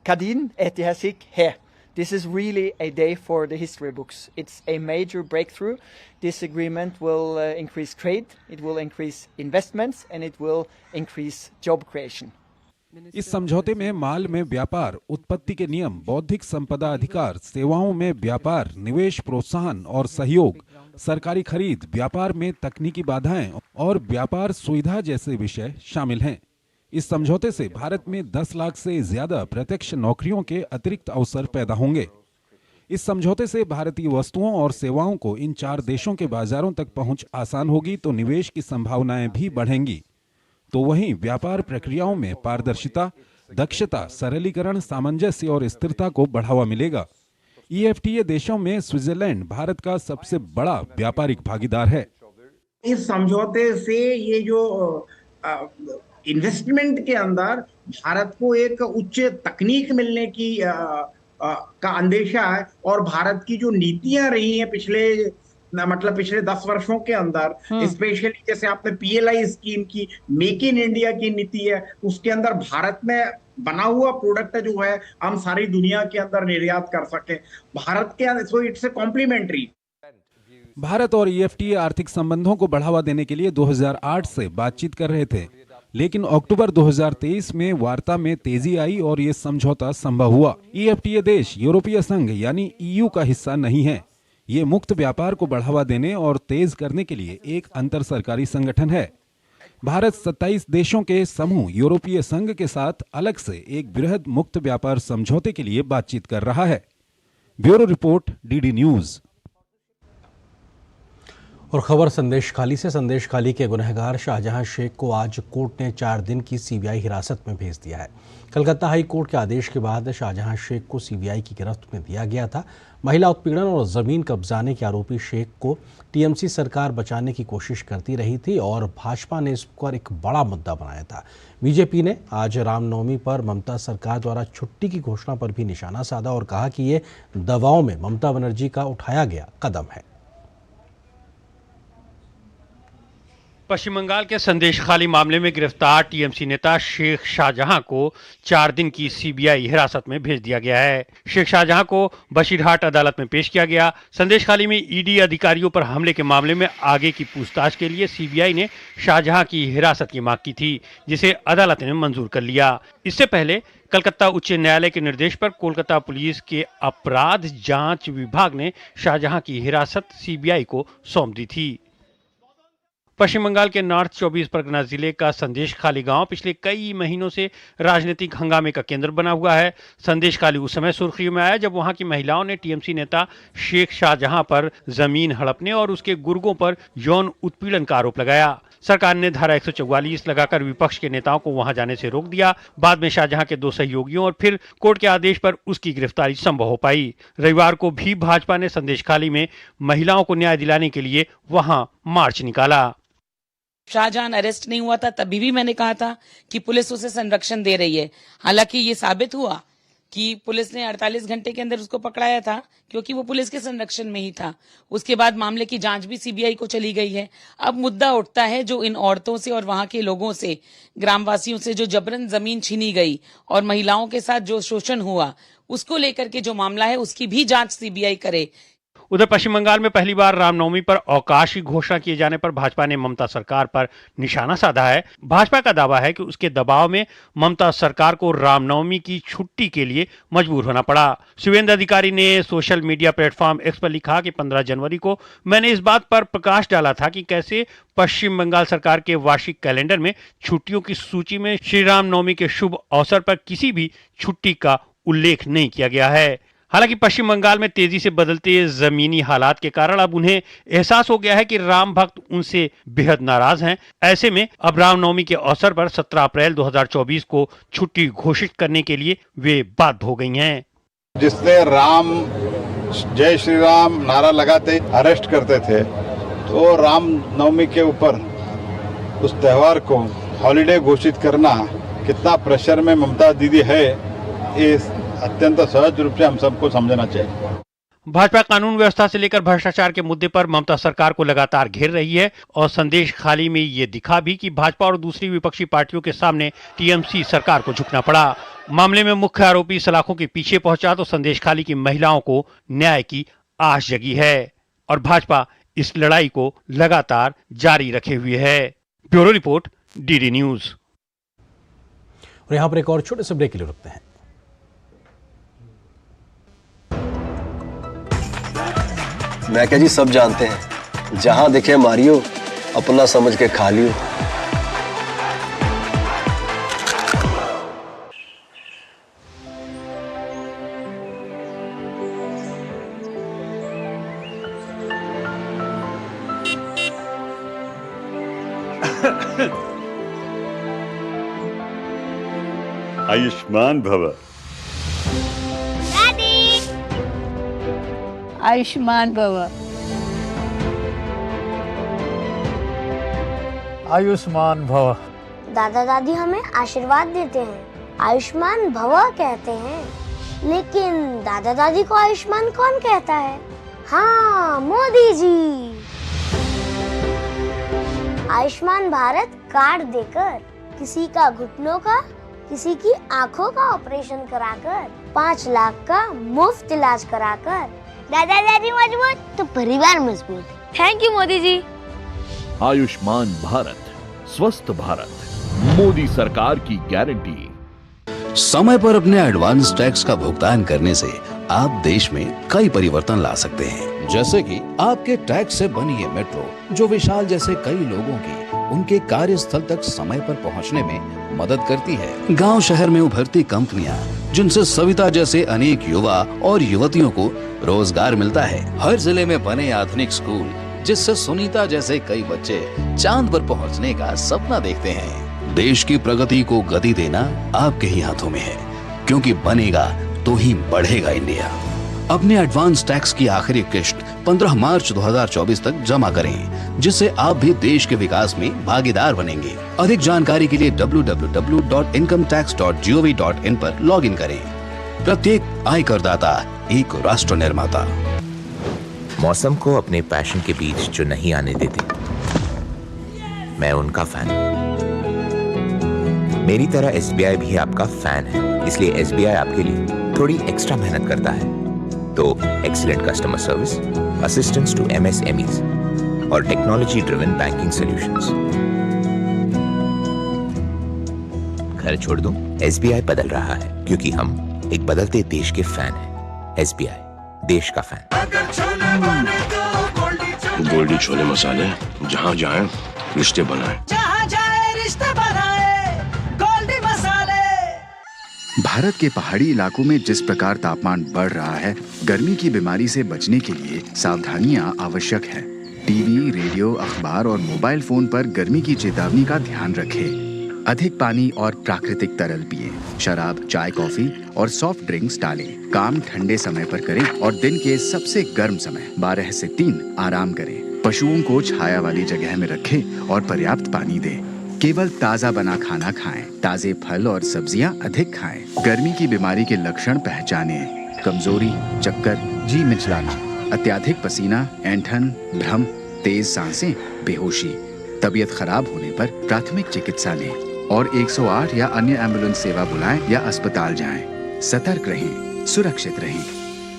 का दिन ऐतिहासिक है. This is really a day for the history books. It's a major breakthrough. This agreement will increase trade, it will increase investments, and it will increase job creation. इस समझौते में माल में व्यापार, उत्पत्ति के नियम, बौद्धिक संपदा अधिकार, सेवाओं में व्यापार, निवेश प्रोत्साहन और सहयोग, सरकारी खरीद, व्यापार में तकनीकी बाधाएं और व्यापार सुविधा जैसे विषय शामिल हैं। इस समझौते से भारत में 10 लाख से ज्यादा प्रत्यक्ष नौकरियों के अतिरिक्त अवसर पैदा होंगे। इस समझौते से भारतीय वस्तुओं और सेवाओं को इन 4 देशों के बाजारों तक पहुंच आसान होगी तो निवेश की संभावनाएं भी बढ़ेंगी। तो वहीं व्यापार प्रक्रियाओं में पारदर्शिता, दक्षता, सरलीकरण, सामंजस्य और स्थिरता को बढ़ावा मिलेगा। EFTA देशों में स्विट्जरलैंड भारत का सबसे बड़ा व्यापारिक भागीदार है। इस समझौते से ये जो इन्वेस्टमेंट के अंदर भारत को एक उच्च तकनीक मिलने की का अंदेशा है और भारत की जो नीतियां रही हैं पिछले 10 वर्षों के अंदर, स्पेशली जैसे आपने PLI स्कीम की, मेक इन इंडिया की नीति है, उसके अंदर भारत में बना हुआ प्रोडक्ट जो है हम सारी दुनिया के अंदर निर्यात कर सके भारत के, so it's a complimentary. Bharat और EFTA आर्थिक संबंधों को बढ़ावा देने के लिए 2008 से बातचीत कर रहे थे, लेकिन अक्टूबर 2023 में वार्ता में तेजी आई और ये समझौता संभव हुआ। EFTA देश यूरोपीय संघ यानी EU का हिस्सा नहीं है। ये मुक्त व्यापार को बढ़ावा देने और तेज करने के लिए एक अंतर सरकारी संगठन है। भारत 27 देशों के समूह यूरोपीय संघ के साथ अलग से एक बृहद मुक्त व्यापार समझौते के लिए बातचीत कर रहा है। Bureau report, DD news. और खबर संदेशखाली से। संदेशखाली के गुनहगार शाहजहां शेख को आज कोर्ट ने 4 दिन की CBI हिरासत में भेज दिया है। कलकत्ता हाई कोर्ट के आदेश के बाद शाहजहां शेख को CBI की गिरफ्त में दिया गया था। महिला उत्पीड़न और ज़मीन कब्जाने के आरोपी शेख को TMC सरकार बचाने की कोशिश करती रही थी और भाजपा ने इस पर एक बड़ा मुद्दा बनाया था। बीजेपी ने आज रामनवमी पर ममता सरकार द्वारा छुट्टी की घोषणा पर भी निशाना साधा और कहा कि ये दबाव में ममता बनर्जी का उठाया गया कदम है। पश्चिम बंगाल के संदेशखाली मामले में गिरफ्तार TMC नेता शेख शाहजहां को 4 दिन की CBI हिरासत में भेज दिया गया है। शेख शाहजहां को बशीरहाट अदालत में पेश किया गया। संदेशखाली में ED अधिकारियों पर हमले के मामले में आगे की पूछताछ के लिए CBI ने शाहजहां की हिरासत की मांग की थी, जिसे अदालत ने मंजूर कर लिया। इससे पहले कलकत्ता उच्च न्यायालय के निर्देश पर कोलकाता पुलिस के अपराध जांच विभाग ने शाहजहां की हिरासत CBI को सौंप दी थी। पश्चिम बंगाल के नॉर्थ 24 परगना जिले का संदेशखाली गांव पिछले कई महीनों से राजनीतिक हंगामे का केंद्र बना हुआ है। संदेशखाली उस समय सुर्खियों में आया जब वहां की महिलाओं ने टीएमसी नेता शेख शाहजहां पर जमीन हड़पने और उसके गुर्गों पर यौन उत्पीड़न का आरोप लगाया। सरकार ने धारा 144 लगाकर विपक्ष के नेताओं को वहां जाने से रोक दिया। बाद में शाहजहां के 2 सहयोगियों और फिर कोर्ट के आदेश पर उसकी गिरफ्तारी संभव हो पाई। रविवार को भी भाजपा ने संदेशखाली में महिलाओं को न्याय दिलाने के लिए वहां मार्च निकाला। शाहजहां अरेस्ट नहीं हुआ था तभी भी मैंने कहा था कि पुलिस उसे संरक्षण दे रही है। हालांकि ये साबित हुआ कि पुलिस ने 48 घंटे के अंदर उसको पकड़ाया था क्योंकि वो पुलिस के संरक्षण में ही था। उसके बाद मामले की जांच भी सीबीआई को चली गई है। अब मुद्दा उठता है जो इन औरतों से और वहां के लोगों से, ग्रामवासियों से जो जबरन जमीन छीनी गई और महिलाओं के साथ जो शोषण हुआ, उसको लेकर के जो मामला है उसकी भी जांच सीबीआई करे। उधर पश्चिम बंगाल में पहली बार रामनवमी पर अवकाश की घोषणा किए जाने पर भाजपा ने ममता सरकार पर निशाना साधा है। भाजपा का दावा है कि उसके दबाव में ममता सरकार को रामनवमी की छुट्टी के लिए मजबूर होना पड़ा। शिवेंद्र अधिकारी ने सोशल मीडिया प्लेटफॉर्म एक्स पर लिखा कि 15 जनवरी को मैंने इस बात पर प्रकाश डाला था कि कैसे पश्चिम बंगाल सरकार के वार्षिक कैलेंडर में छुट्टियों की सूची में श्री रामनवमी के शुभ अवसर पर किसी भी छुट्टी का उल्लेख नहीं किया गया है। हालांकि पश्चिम बंगाल में तेजी से बदलते जमीनी हालात के कारण अब उन्हें एहसास हो गया है कि राम भक्त उनसे बेहद नाराज हैं। ऐसे में अब रामनवमी के अवसर पर 17 अप्रैल 2024 को छुट्टी घोषित करने के लिए वे बाध्य हो गई हैं। जिसने राम जय श्री राम नारा लगाते अरेस्ट करते थे, तो रामनवमी के ऊपर उस त्योहार को हॉलिडे घोषित करना कितना प्रेशर में ममता दीदी है, इस अत्यंत सहज रूप से हम सबको समझना चाहिए। भाजपा कानून व्यवस्था से लेकर भ्रष्टाचार के मुद्दे पर ममता सरकार को लगातार घेर रही है और संदेशखाली में ये दिखा भी कि भाजपा और दूसरी विपक्षी पार्टियों के सामने टीएमसी सरकार को झुकना पड़ा। मामले में मुख्य आरोपी सलाखों के पीछे पहुंचा तो संदेशखाली की महिलाओं को न्याय की आस जगी है और भाजपा इस लड़ाई को लगातार जारी रखे हुए है। Bureau report, DD news. और यहाँ पर एक और छोटे से ब्रेक के लिए रुकते हैं। मैं क्या जी, सब जानते हैं, जहां दिखे मारियो, अपना समझ के खा लियो। आयुष्मान भव। आयुष्मान भव। आयुष्मान भव। दादा दादी हमें आशीर्वाद देते हैं, आयुष्मान भव कहते हैं, लेकिन दादा दादी को आयुष्मान कौन कहता है? हाँ, मोदी जी। आयुष्मान भारत कार्ड देकर किसी का घुटनों का, किसी की आंखों का ऑपरेशन कराकर 5 लाख का मुफ्त इलाज कराकर दादा दादी मजबूत तो परिवार मजबूत। Thank you Modi ji. आयुष्मान भारत, स्वस्थ भारत, मोदी सरकार की गारंटी। समय पर अपने एडवांस टैक्स का भुगतान करने से आप देश में कई परिवर्तन ला सकते हैं, जैसे कि आपके टैक्स से बनी ये मेट्रो जो विशाल जैसे कई लोगों की उनके कार्यस्थल तक समय पर पहुंचने में मदद करती है। गांव शहर में उभरती कंपनियां जिनसे सविता जैसे अनेक युवा और युवतियों को रोजगार मिलता है। हर जिले में बने आधुनिक स्कूल जिससे सुनीता जैसे कई बच्चे चांद पर पहुंचने का सपना देखते हैं। देश की प्रगति को गति देना आपके ही हाथों में है, क्योंकि बनेगा तो ही बढ़ेगा इंडिया। अपने एडवांस टैक्स की आखिरी किश्त 15 मार्च 2024 तक जमा करें, जिससे आप भी देश के विकास में भागीदार बनेंगे। अधिक जानकारी के लिए www.incometax.gov.in पर लॉगिन करें। प्रत्येक आयकरदाता एक राष्ट्र निर्माता। मौसम को अपने पैशन के बीच जो नहीं आने देते, मैं उनका फैन हूं। मेरी तरह एसबीआई भी आपका फैन है, इसलिए एसबीआई आपके लिए थोड़ी एक्स्ट्रा मेहनत करता है। तो excellent customer service, assistance to MSMEs और टेक्नोलॉजी ड्रिवन बैंकिंग सॉल्यूशंस। घर छोड़ दूं, एसबीआई बदल रहा है क्योंकि हम एक बदलते देश के फैन हैं। एसबीआई, देश का फैन। गोल्डी छोले मसाले, जहाँ जाएं रिश्ते बनाए। जहाँ जाए रिश्ते बनाए, गोल्डी मसाले। भारत के पहाड़ी इलाकों में जिस प्रकार तापमान बढ़ रहा है, गर्मी की बीमारी से बचने के लिए सावधानियां आवश्यक है। टीवी, रेडियो, अखबार और मोबाइल फोन पर गर्मी की चेतावनी का ध्यान रखें। अधिक पानी और प्राकृतिक तरल पिएं। शराब, चाय, कॉफी और सॉफ्ट ड्रिंक्स टालें। काम ठंडे समय पर करें और दिन के सबसे गर्म समय 12 से 3 आराम करें। पशुओं को छाया वाली जगह में रखें और पर्याप्त पानी दें। केवल ताज़ा बना खाना खाएं। ताज़े फल और सब्जियां अधिक खाएं। गर्मी की बीमारी के लक्षण पहचानें। कमजोरी, चक्कर, जी मिचलाना, अत्याधिक पसीना, ऐंठन, भ्रम, तेज सांसें, बेहोशी। तबीयत खराब होने पर प्राथमिक चिकित्सा लें और 108 या अन्य एम्बुलेंस सेवा बुलाएं या अस्पताल जाएं। सतर्क रहें, सुरक्षित रहें।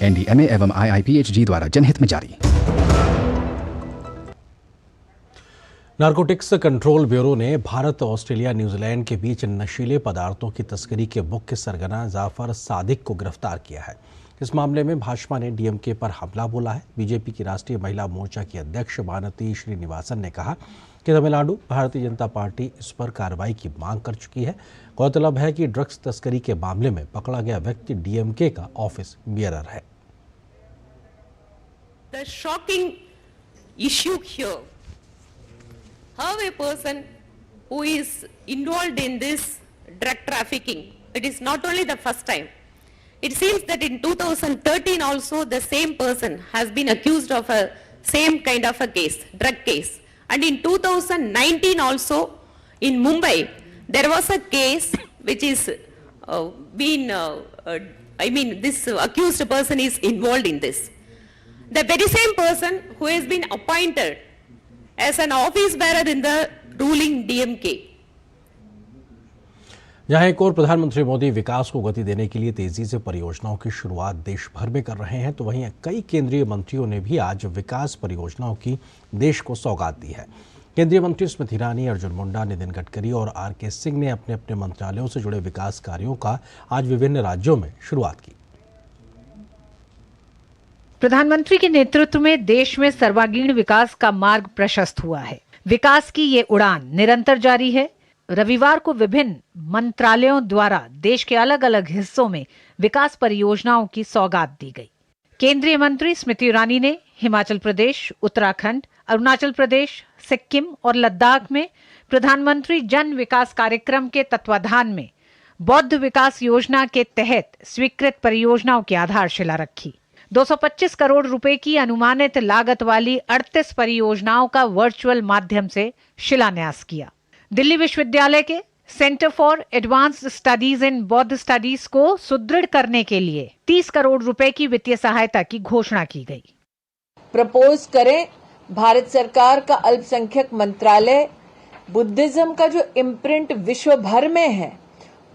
NDMA एवं IIPHG द्वारा जनहित में जारी। नारकोटिक्स कंट्रोल ब्यूरो ने भारत, ऑस्ट्रेलिया, न्यूजीलैंड के बीच नशीले पदार्थों की तस्करी के मुख्य सरगना जाफर सादिक को गिरफ्तार किया है। इस मामले में भाजपा ने DMK पर हमला बोला है। बीजेपी की राष्ट्रीय महिला मोर्चा की अध्यक्ष मानती श्रीनिवासन ने कहा कि तमिलनाडु भारतीय जनता पार्टी इस पर कार्रवाई की मांग कर चुकी है। गौरतलब है कि ड्रग्स तस्करी के मामले में पकड़ा गया व्यक्ति DMK का ऑफिस बियरर है। The shocking issue here, how a person who is involved in this drug trafficking, it is not only the first time. It seems that in 2013 also the same person has been accused of a same kind of a case, drug case. And in 2019 also in Mumbai, there was a case which is this accused person is involved in this. The very same person who has been appointed as an office bearer in the ruling DMK. जहां एक और प्रधानमंत्री मोदी विकास को गति देने के लिए तेजी से परियोजनाओं की शुरुआत देश भर में कर रहे हैं, तो वहीं कई केंद्रीय मंत्रियों ने भी आज विकास परियोजनाओं की देश को सौगात दी है। केंद्रीय मंत्री स्मृति ईरानी, अर्जुन मुंडा, नितिन गडकरी और RK सिंह ने अपने अपने मंत्रालयों से जुड़े विकास कार्यों का आज विभिन्न राज्यों में शुरुआत की। प्रधानमंत्री के नेतृत्व में देश में सर्वांगीण विकास का मार्ग प्रशस्त हुआ है। विकास की ये उड़ान निरंतर जारी है। रविवार को विभिन्न मंत्रालयों द्वारा देश के अलग अलग हिस्सों में विकास परियोजनाओं की सौगात दी गई। केंद्रीय मंत्री स्मृति ईरानी ने हिमाचल प्रदेश, उत्तराखंड, अरुणाचल प्रदेश, सिक्किम और लद्दाख में प्रधानमंत्री जन विकास कार्यक्रम के तत्वाधान में बौद्ध विकास योजना के तहत स्वीकृत परियोजनाओं की आधारशिला रखी। 225 करोड़ रुपए की अनुमानित लागत वाली 38 परियोजनाओं का वर्चुअल माध्यम से शिलान्यास किया। दिल्ली विश्वविद्यालय के centre for advanced studies in बौद्ध स्टडीज को सुदृढ़ करने के लिए 30 करोड़ रुपए की वित्तीय सहायता की घोषणा की गई। प्रपोज करें भारत सरकार का अल्पसंख्यक मंत्रालय बुद्धिज्म का जो इम्प्रिंट विश्व भर में है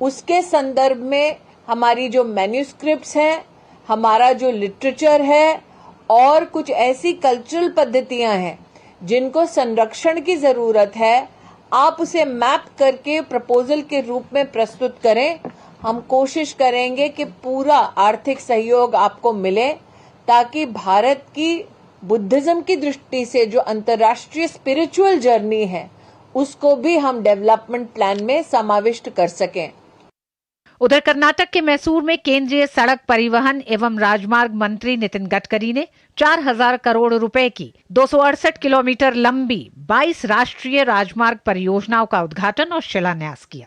उसके संदर्भ में हमारी जो मैन्यूस्क्रिप्ट्स हैं, हमारा जो लिटरेचर है और कुछ ऐसी कल्चरल पद्धतियां हैं जिनको संरक्षण की जरूरत है, आप उसे मैप करके प्रपोजल के रूप में प्रस्तुत करें। हम कोशिश करेंगे कि पूरा आर्थिक सहयोग आपको मिले ताकि भारत की बुद्धिज्म की दृष्टि से जो अंतर्राष्ट्रीय स्पिरिचुअल जर्नी है उसको भी हम डेवलपमेंट प्लान में समाविष्ट कर सकें। उधर कर्नाटक के मैसूर में केंद्रीय सड़क परिवहन एवं राजमार्ग मंत्री नितिन गडकरी ने 4000 करोड़ रुपए की 268 किलोमीटर लंबी 22 राष्ट्रीय राजमार्ग परियोजनाओं का उद्घाटन और शिलान्यास किया।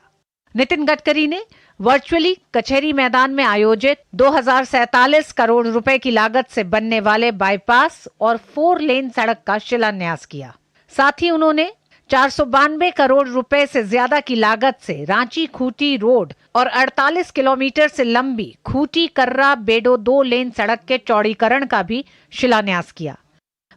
नितिन गडकरी ने वर्चुअली कचहरी मैदान में आयोजित 2047 करोड़ रुपए की लागत से बनने वाले बाईपास और 4 लेन सड़क का शिलान्यास किया। साथ ही उन्होंने 492 करोड़ रुपए से ज्यादा की लागत से रांची खूंटी रोड और 48 किलोमीटर से लंबी खूंटी कर्रा बेडो 2 लेन सड़क के चौड़ीकरण का भी शिलान्यास किया।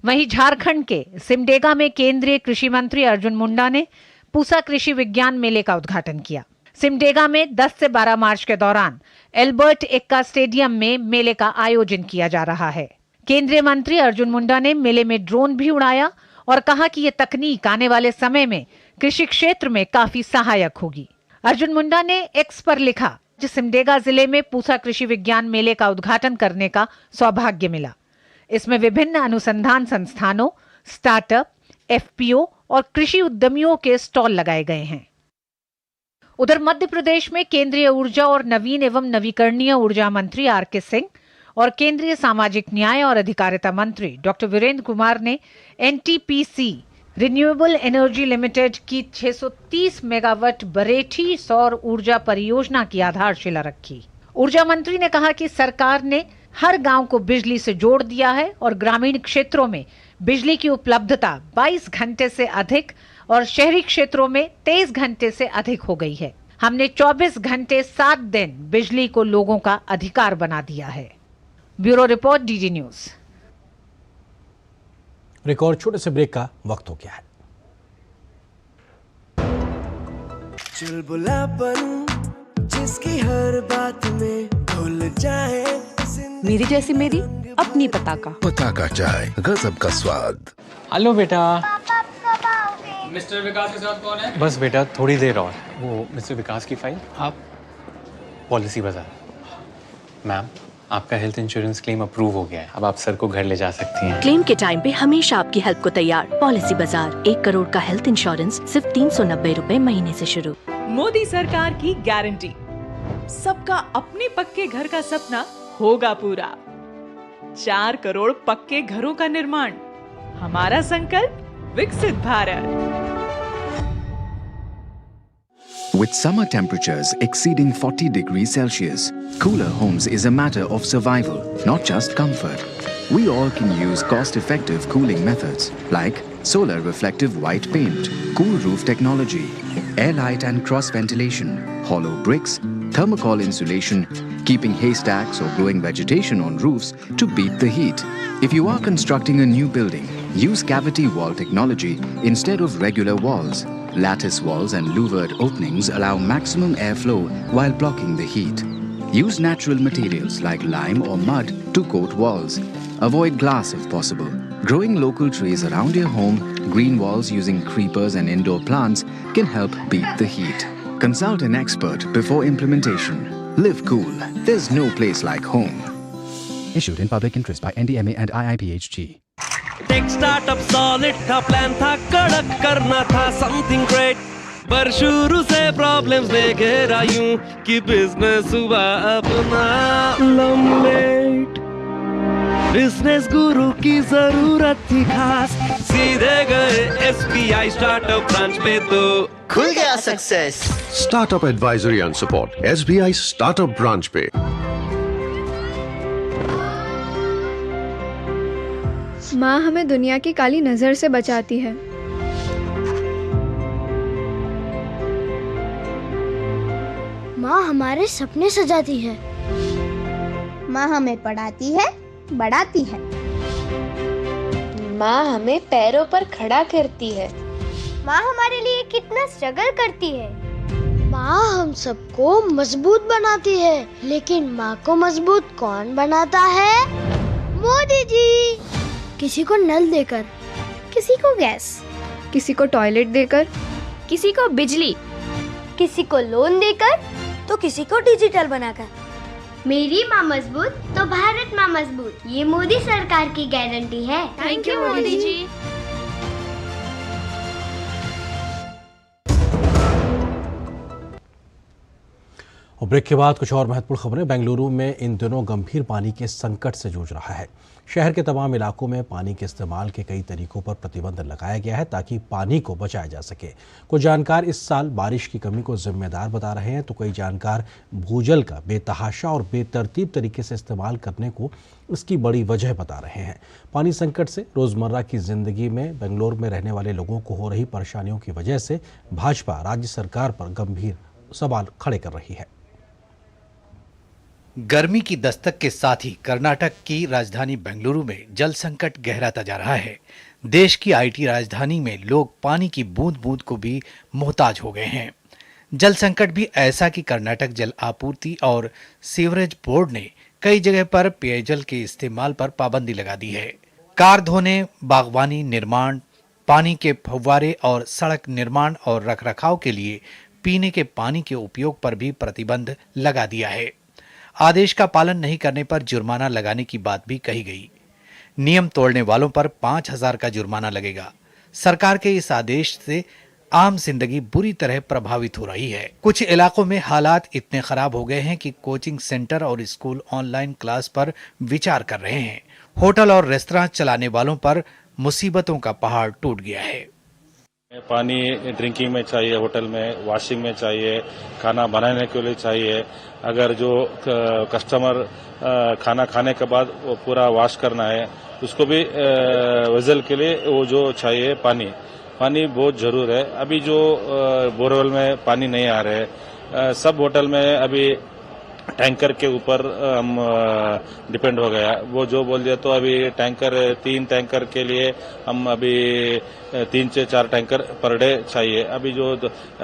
वहीं झारखंड के सिमडेगा में केंद्रीय कृषि मंत्री अर्जुन मुंडा ने पूसा कृषि विज्ञान मेले का उद्घाटन किया। सिमडेगा में 10 से 12 मार्च के दौरान एल्बर्ट एक्का स्टेडियम में मेले का आयोजन किया जा रहा है। केंद्रीय मंत्री अर्जुन मुंडा ने मेले में ड्रोन भी उड़ाया और कहा कि ये तकनीक आने वाले समय में कृषि क्षेत्र में काफी सहायक होगी। अर्जुन मुंडा ने एक्स पर लिखा कि सिमडेगा जिले में पूसा कृषि विज्ञान मेले का उद्घाटन करने का सौभाग्य मिला। इसमें विभिन्न अनुसंधान संस्थानों, स्टार्टअप, FPO और कृषि उद्यमियों के स्टॉल लगाए गए हैं। उधर मध्य प्रदेश में केंद्रीय ऊर्जा और नवीन एवं नवीकरणीय ऊर्जा मंत्री RK सिंह और केंद्रीय सामाजिक न्याय और अधिकारिता मंत्री डॉक्टर वीरेंद्र कुमार ने NTPC रिन्यूएबल एनर्जी लिमिटेड की 630 मेगावाट बरेठी सौर ऊर्जा परियोजना की आधारशिला रखी। ऊर्जा मंत्री ने कहा कि सरकार ने हर गांव को बिजली से जोड़ दिया है और ग्रामीण क्षेत्रों में बिजली की उपलब्धता 22 घंटे से अधिक और शहरी क्षेत्रों में 23 घंटे से अधिक हो गई है। हमने 24 घंटे 7 दिन बिजली को लोगों का अधिकार बना दिया है। Bureau report, DD news. Record छोटे से ब्रेक का वक्त हो गया है। चुलबुला बनूं जिसकी हर बात में भूल जाए, मेरी जैसी मेरी अपनी पता का चाय, गजब का स्वाद। हेलो बेटा। मिस्टर विकास के साथ कौन है? बस बेटा थोड़ी देर और। वो मिस्टर विकास की फाइल आप पॉलिसी बाजार। मैम, आपका हेल्थ इंश्योरेंस क्लेम अप्रूव हो गया है। अब आप सर को घर ले जा सकती हैं। क्लेम के टाइम पे हमेशा आपकी हेल्प को तैयार। पॉलिसी बाजार, 1 करोड़ का हेल्थ इंश्योरेंस सिर्फ 390 रुपए महीने से शुरू। मोदी सरकार की गारंटी, सबका अपने पक्के घर का सपना होगा पूरा। 4 करोड़ पक्के घरों का निर्माण, हमारा संकल्प विकसित Bharat. With summer temperatures exceeding 40 degrees Celsius, cooler homes is a matter of survival, not just comfort. We all can use cost-effective cooling methods like solar reflective white paint, cool roof technology, air light and cross ventilation, hollow bricks, thermocol insulation, keeping haystacks or growing vegetation on roofs to beat the heat. If you are constructing a new building, use cavity wall technology instead of regular walls. Lattice walls and louvered openings allow maximum airflow while blocking the heat. Use natural materials like lime or mud to coat walls. Avoid glass if possible. Growing local trees around your home, green walls using creepers and indoor plants can help beat the heat. Consult an expert before implementation. Live cool. There's no place like home. Issued in public interest by NDMA and IIPHG. Tech startup solid का प्लान था, कड़क करना था समथिंग ग्रेट, पर शुरू से प्रॉब्लम्स ने घेरा यूं कि बिजनेस हुआ अपना लम्बेट। बिजनेस गुरु की जरूरत थी खास, सीधे गए SBI स्टार्टअप ब्रांच पे तो खुल गया success. Startup advisory and support SBI startup branch पे। माँ हमें दुनिया की काली नजर से बचाती है। माँ हमारे सपने सजाती है। माँ हमें पढ़ाती है, बढ़ाती है। माँ हमें पैरों पर खड़ा करती है। माँ हमारे लिए कितना स्ट्रगल करती है। माँ हम सबको मजबूत बनाती है, लेकिन माँ को मजबूत कौन बनाता है? मोदी जी। किसी को नल देकर, किसी को गैस, किसी को टॉयलेट देकर, किसी को बिजली, किसी को लोन देकर, तो किसी को डिजिटल बनाकर। मेरी माँ मजबूत तो भारत माँ मजबूत, ये मोदी सरकार की गारंटी है। Thank you Modi ji. और ब्रेक के बाद कुछ और महत्वपूर्ण खबरें। बेंगलुरु में इन दिनों गंभीर पानी के संकट से जूझ रहा है। शहर के तमाम इलाकों में पानी के इस्तेमाल के कई तरीकों पर प्रतिबंध लगाया गया है ताकि पानी को बचाया जा सके। कुछ जानकार इस साल बारिश की कमी को जिम्मेदार बता रहे हैं, तो कई जानकार भूजल का बेतहाशा और बेतरतीब तरीके से इस्तेमाल करने को इसकी बड़ी वजह बता रहे हैं। पानी संकट से रोजमर्रा की जिंदगी में बेंगलुरु में रहने वाले लोगों को हो रही परेशानियों की वजह से भाजपा राज्य सरकार पर गंभीर सवाल खड़े कर रही है। गर्मी की दस्तक के साथ ही कर्नाटक की राजधानी बेंगलुरु में जल संकट गहराता जा रहा है। देश की IT राजधानी में लोग पानी की बूंद बूंद को भी मोहताज हो गए हैं। जल संकट भी ऐसा कि कर्नाटक जल आपूर्ति और सीवरेज बोर्ड ने कई जगह पर पेयजल के इस्तेमाल पर पाबंदी लगा दी है। कार धोने, बागवानी निर्माण, पानी के फव्वारे और सड़क निर्माण और रखरखाव के लिए पीने के पानी के उपयोग पर भी प्रतिबंध लगा दिया है। आदेश का पालन नहीं करने पर जुर्माना लगाने की बात भी कही गई। नियम तोड़ने वालों पर 5,000 का जुर्माना लगेगा। सरकार के इस आदेश से आम जिंदगी बुरी तरह प्रभावित हो रही है। कुछ इलाकों में हालात इतने खराब हो गए हैं कि कोचिंग सेंटर और स्कूल ऑनलाइन क्लास पर विचार कर रहे हैं। होटल और रेस्तरां चलाने वालों पर मुसीबतों का पहाड़ टूट गया है। पानी ड्रिंकिंग में चाहिए, होटल में वॉशिंग में चाहिए, खाना बनाने के लिए चाहिए। अगर जो कस्टमर खाना खाने के बाद वो पूरा वॉश करना है, उसको भी वजल के लिए वो जो चाहिए पानी बहुत जरूर है। अभी जो बोरवेल में पानी नहीं आ रहे है, सब होटल में अभी टैंकर के ऊपर हम डिपेंड हो गया। वो जो बोल दिया तो अभी टैंकर 3 टैंकर के लिए हम अभी 3 से 4 टैंकर पर डे चाहिए। अभी जो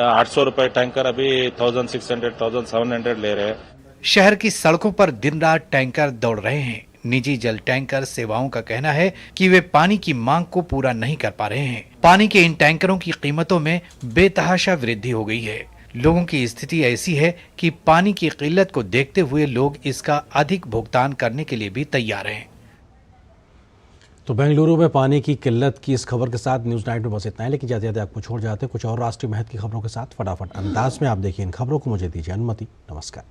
800 रुपए टैंकर अभी 1600 1700 ले रहे हैं। शहर की सड़कों पर दिन रात टैंकर दौड़ रहे हैं। निजी जल टैंकर सेवाओं का कहना है कि वे पानी की मांग को पूरा नहीं कर पा रहे हैं। पानी के इन टैंकरों की कीमतों में बेतहाशा वृद्धि हो गई है। लोगों की स्थिति ऐसी है कि पानी की किल्लत को देखते हुए लोग इसका अधिक भुगतान करने के लिए भी तैयार हैं। तो बेंगलुरु में पानी की किल्लत की इस खबर के साथ न्यूज़ नाइट में बस इतना है, लेकिन जाते जाते आपको छोड़ जाते कुछ और राष्ट्रीय महत्व की खबरों के साथ फटाफट अंदाज में आप देखिए इन खबरों को। मुझे दीजिए अनुमति। नमस्कार।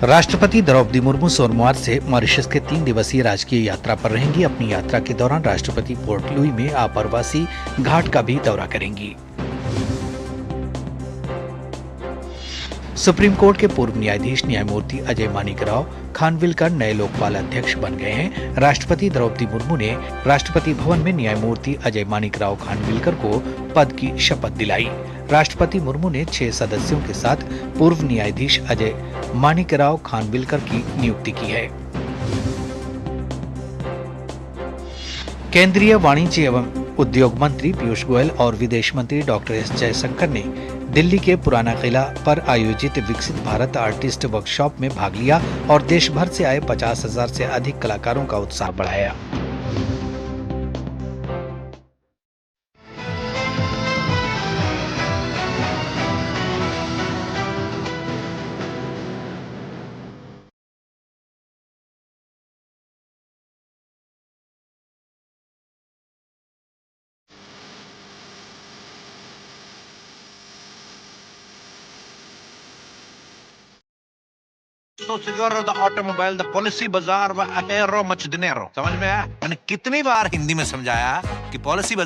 राष्ट्रपति द्रौपदी मुर्मू सोमवार से मॉरिशस के 3 दिवसीय राजकीय यात्रा पर रहेंगी। अपनी यात्रा के दौरान राष्ट्रपति पोर्ट लुई में आप्रवासी घाट का भी दौरा करेंगी। सुप्रीम कोर्ट के पूर्व न्यायाधीश न्यायमूर्ति अजय माणिकराव खानविलकर नए लोकपाल अध्यक्ष बन गए हैं। राष्ट्रपति द्रौपदी मुर्मू ने राष्ट्रपति भवन में न्यायमूर्ति अजय माणिकराव खानविलकर को पद की शपथ दिलाई। राष्ट्रपति मुर्मू ने 6 सदस्यों के साथ पूर्व न्यायाधीश अजय माणिकराव खानविलकर की नियुक्ति की है। केंद्रीय वाणिज्य एवं उद्योग मंत्री पीयूष गोयल और विदेश मंत्री डॉक्टर एस जयशंकर ने दिल्ली के पुराना किला पर आयोजित विकसित भारत आर्टिस्ट वर्कशॉप में भाग लिया और देश भर से आए 50,000 से अधिक कलाकारों का उत्साह बढ़ाया। तो secure the automobile the policy बाजार व अनेरो मच दिनेरो। समझ में आया? मैंने कितनी बार हिंदी में समझाया कि पॉलिसी बाजार